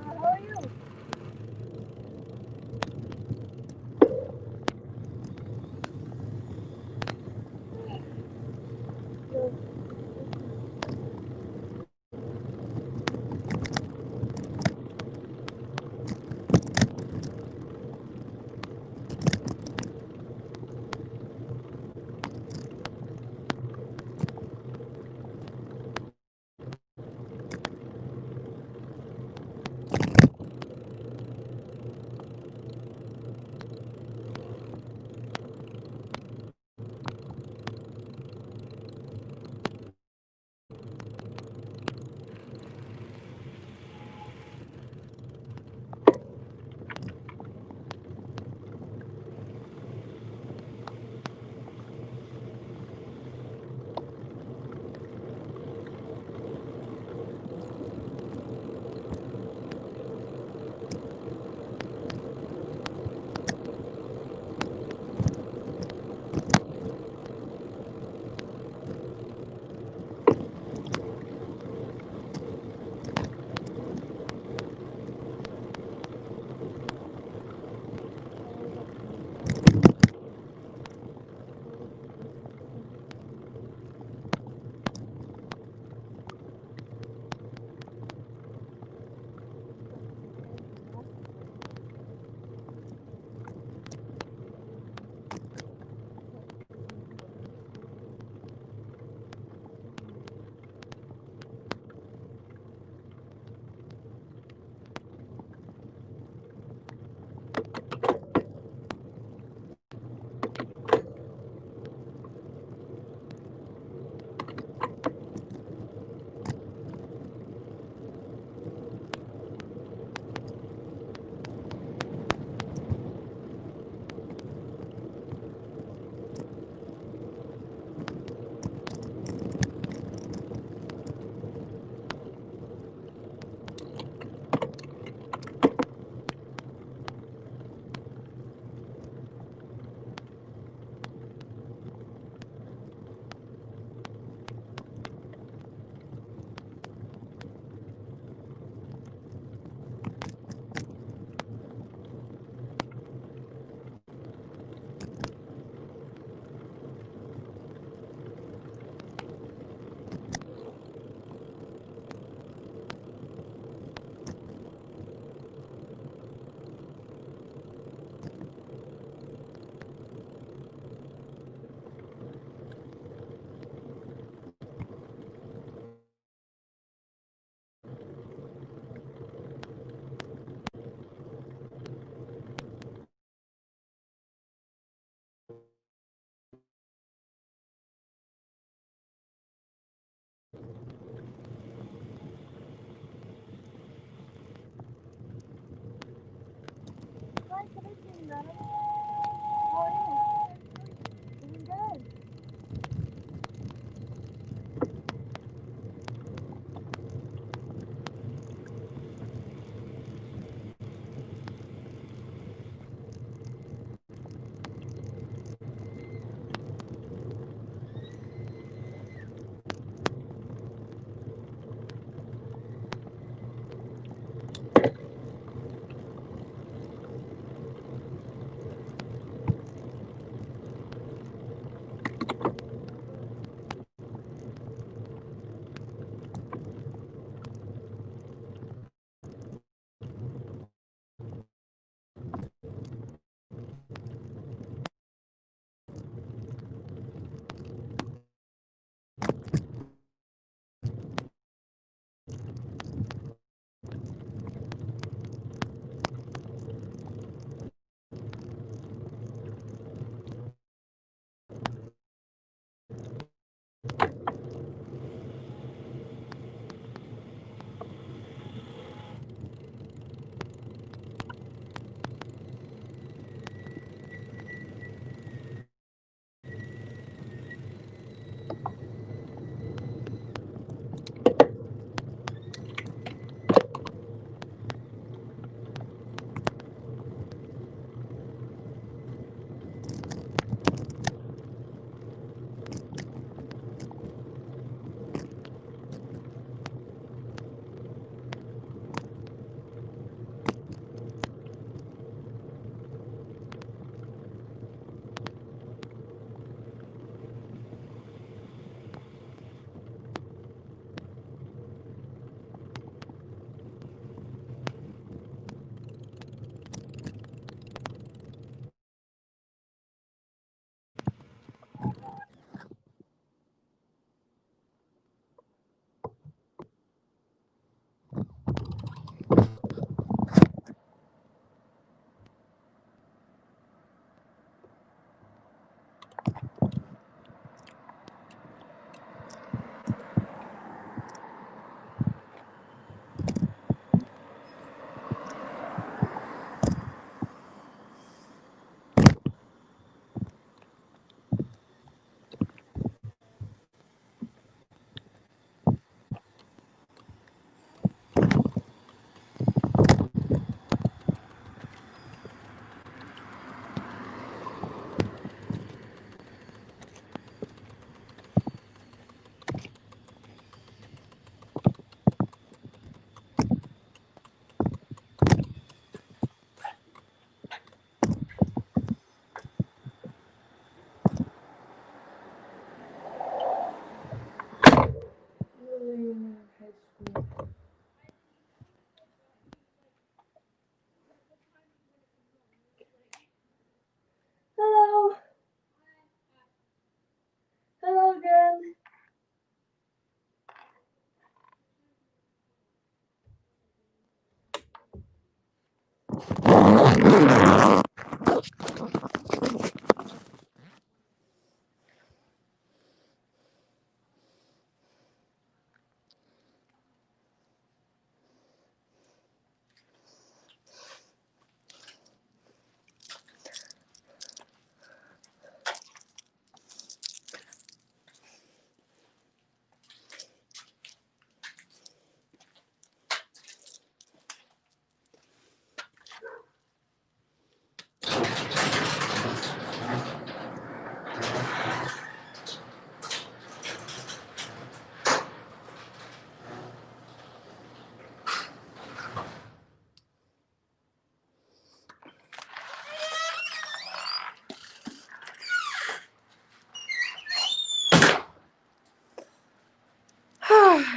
How are you?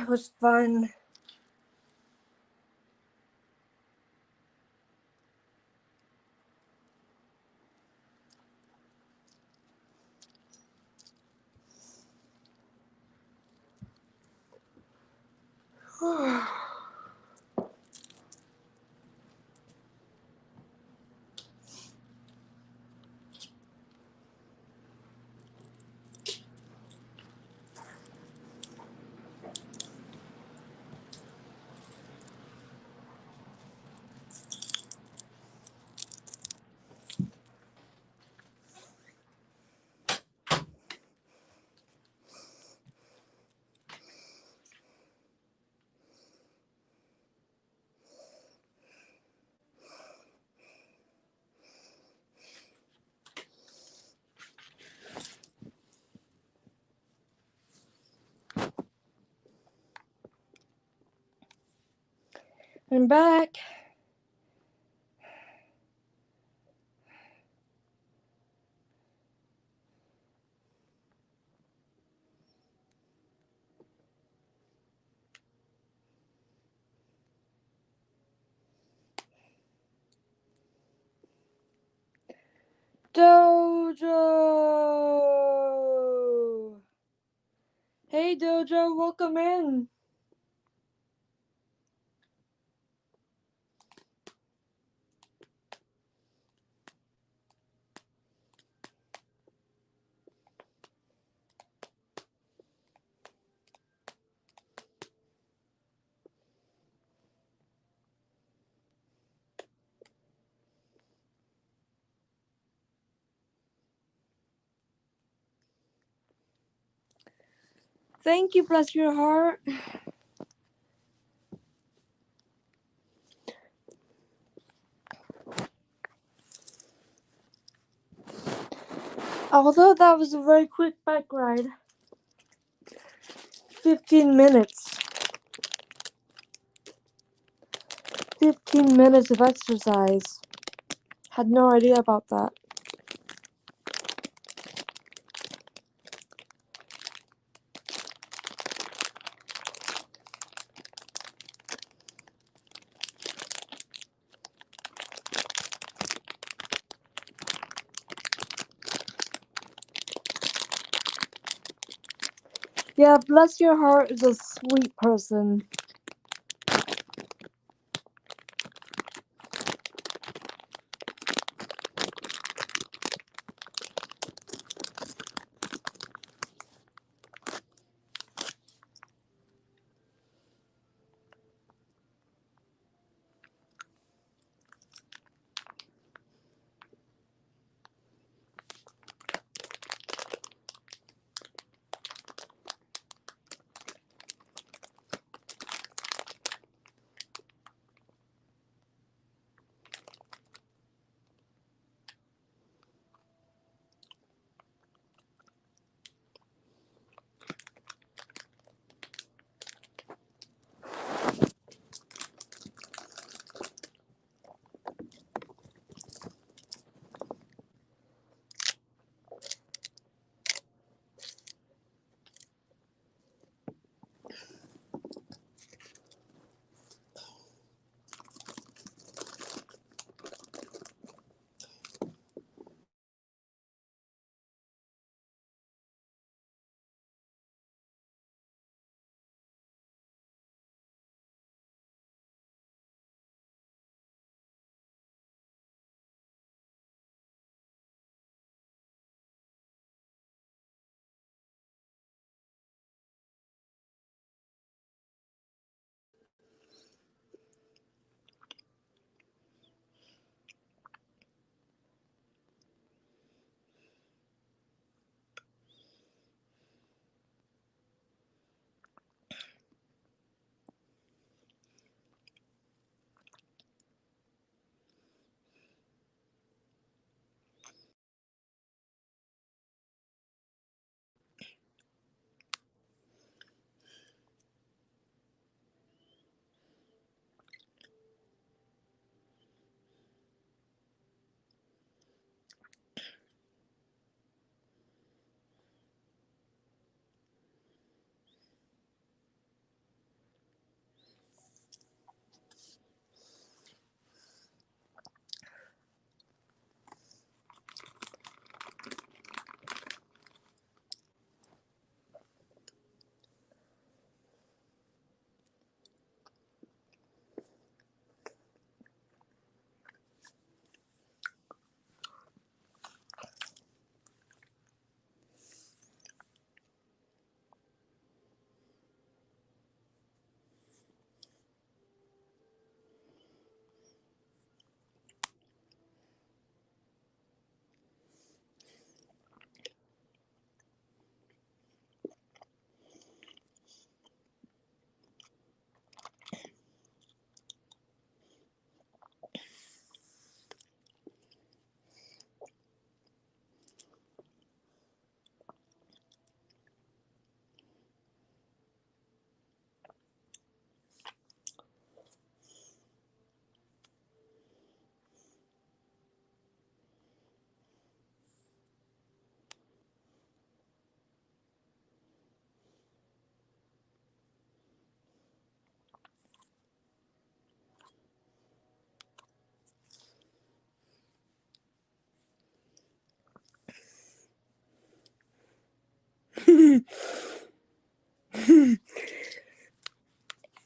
It was fun. I'm back. Dojo! Hey Dojo, welcome in. Thank you, bless your heart. Although that was a very quick bike ride. 15 minutes. 15 minutes of exercise. Had no idea about that. Yeah, bless your heart is a sweet person.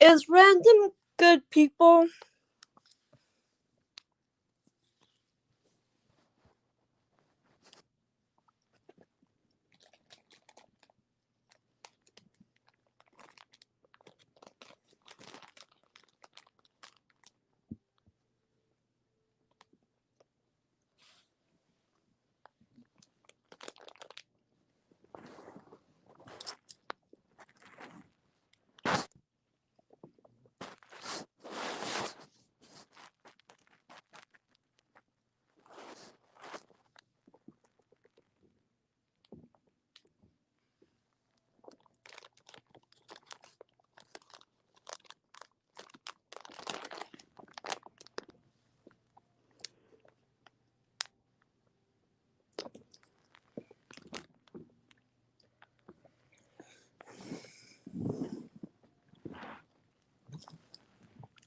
Is random good people?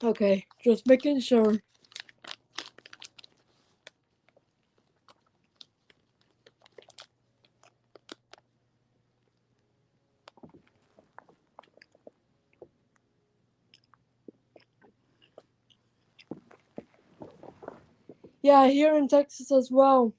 Okay, just making sure. Yeah, here in Texas as well.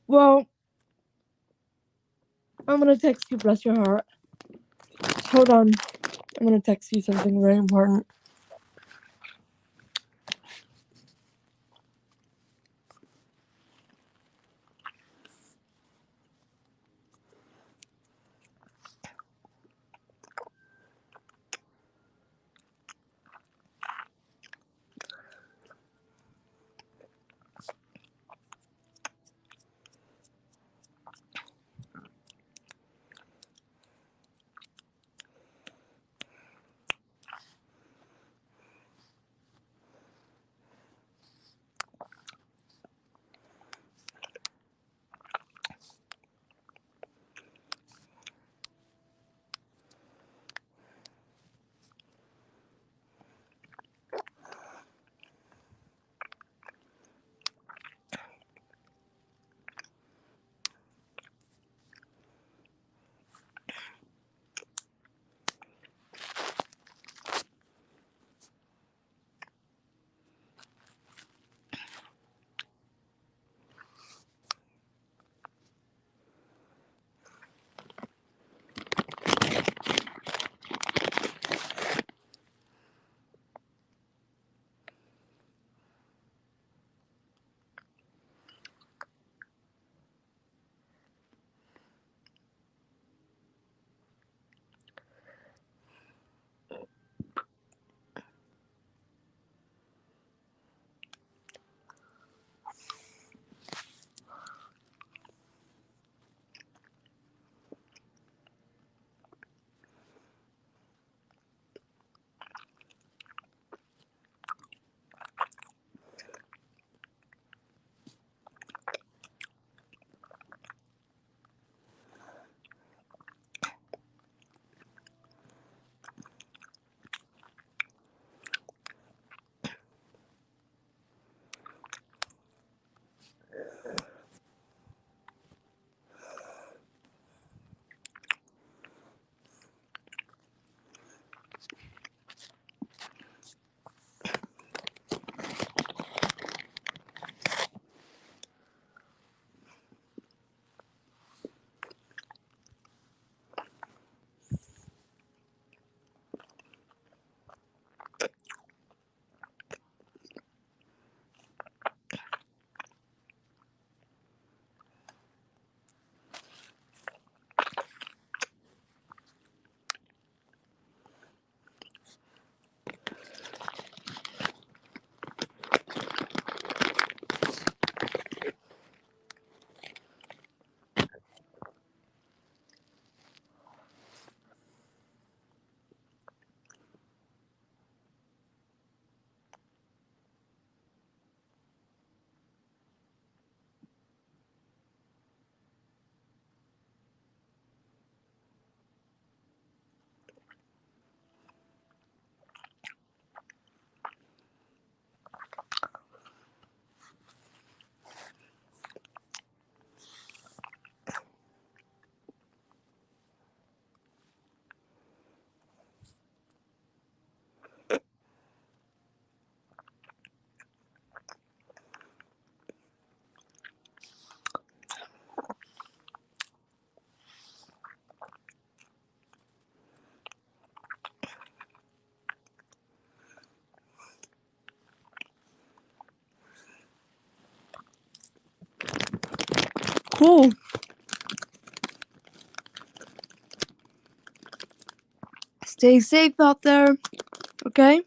Well, I'm gonna text you, bless your heart. Hold on. I'm gonna text you something very important. Cool. Stay safe out there, okay?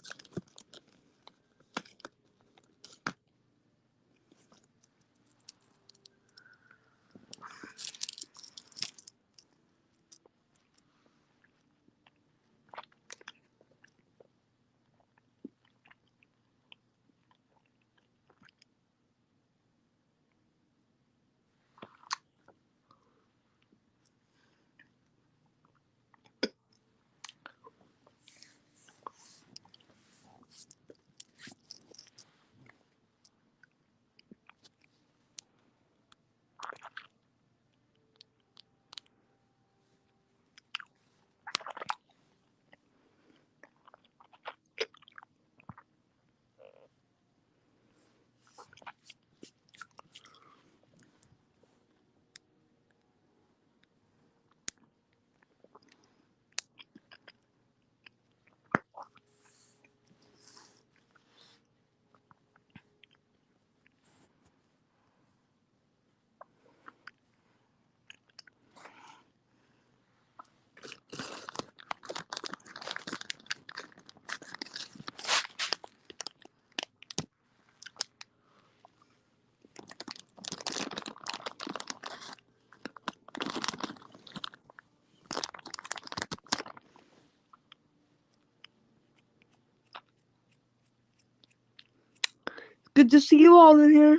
Good to see you all in here.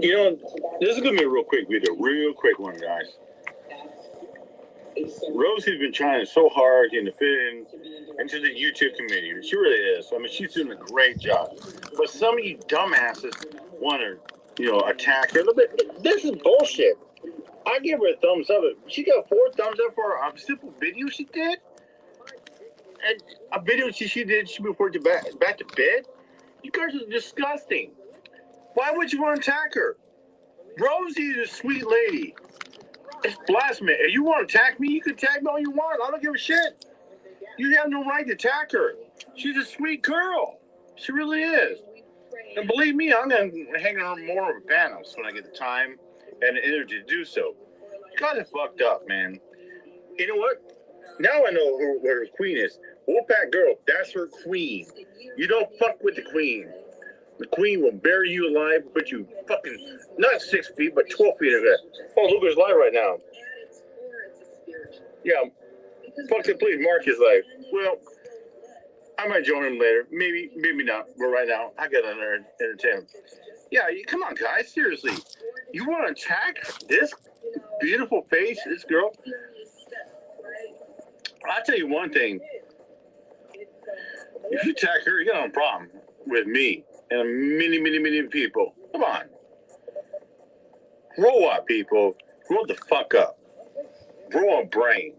You know, this is gonna be a real quick video, real quick one, guys. Rosie's been trying so hard to fit into the YouTube community. She really is. I mean, she's doing a great job. But some of you dumbasses want to, attack her a little bit. This is bullshit. I give her a thumbs up. She got 4 thumbs up for a simple video she did. And a video she did before back to bed. You guys are disgusting. Why would you want to attack her? Rosie is a sweet lady. It's blasphemy. If you want to attack me, you can attack me all you want. I don't give a shit. You have no right to attack her. She's a sweet girl. She really is. And believe me, I'm going to hang her more of a panels when I get the time and the energy to do so. You guys are fucked up, man. You know what? Now I know who her queen is. Wolfpack Girl, that's her queen. You don't fuck with the queen. The queen will bury you alive, put you fucking, not 6 feet, but 12 feet of it. Oh, Luca's live right now. Yeah, fucking please, Mark is live. Well, I might join him later. Maybe not. But right now, I got to entertain him. Yeah, come on, guys. Seriously. You want to attack this beautiful face, this girl? I'll tell you one thing. If you attack her, you got a problem with me and many people. Come on. Grow up, people. Grow the fuck up. Grow a brain.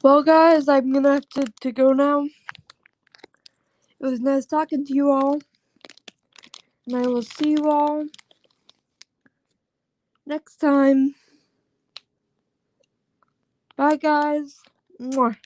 Well, guys, I'm gonna have to go now. It was nice talking to you all. And I will see you all next time. Bye, guys. Mwah.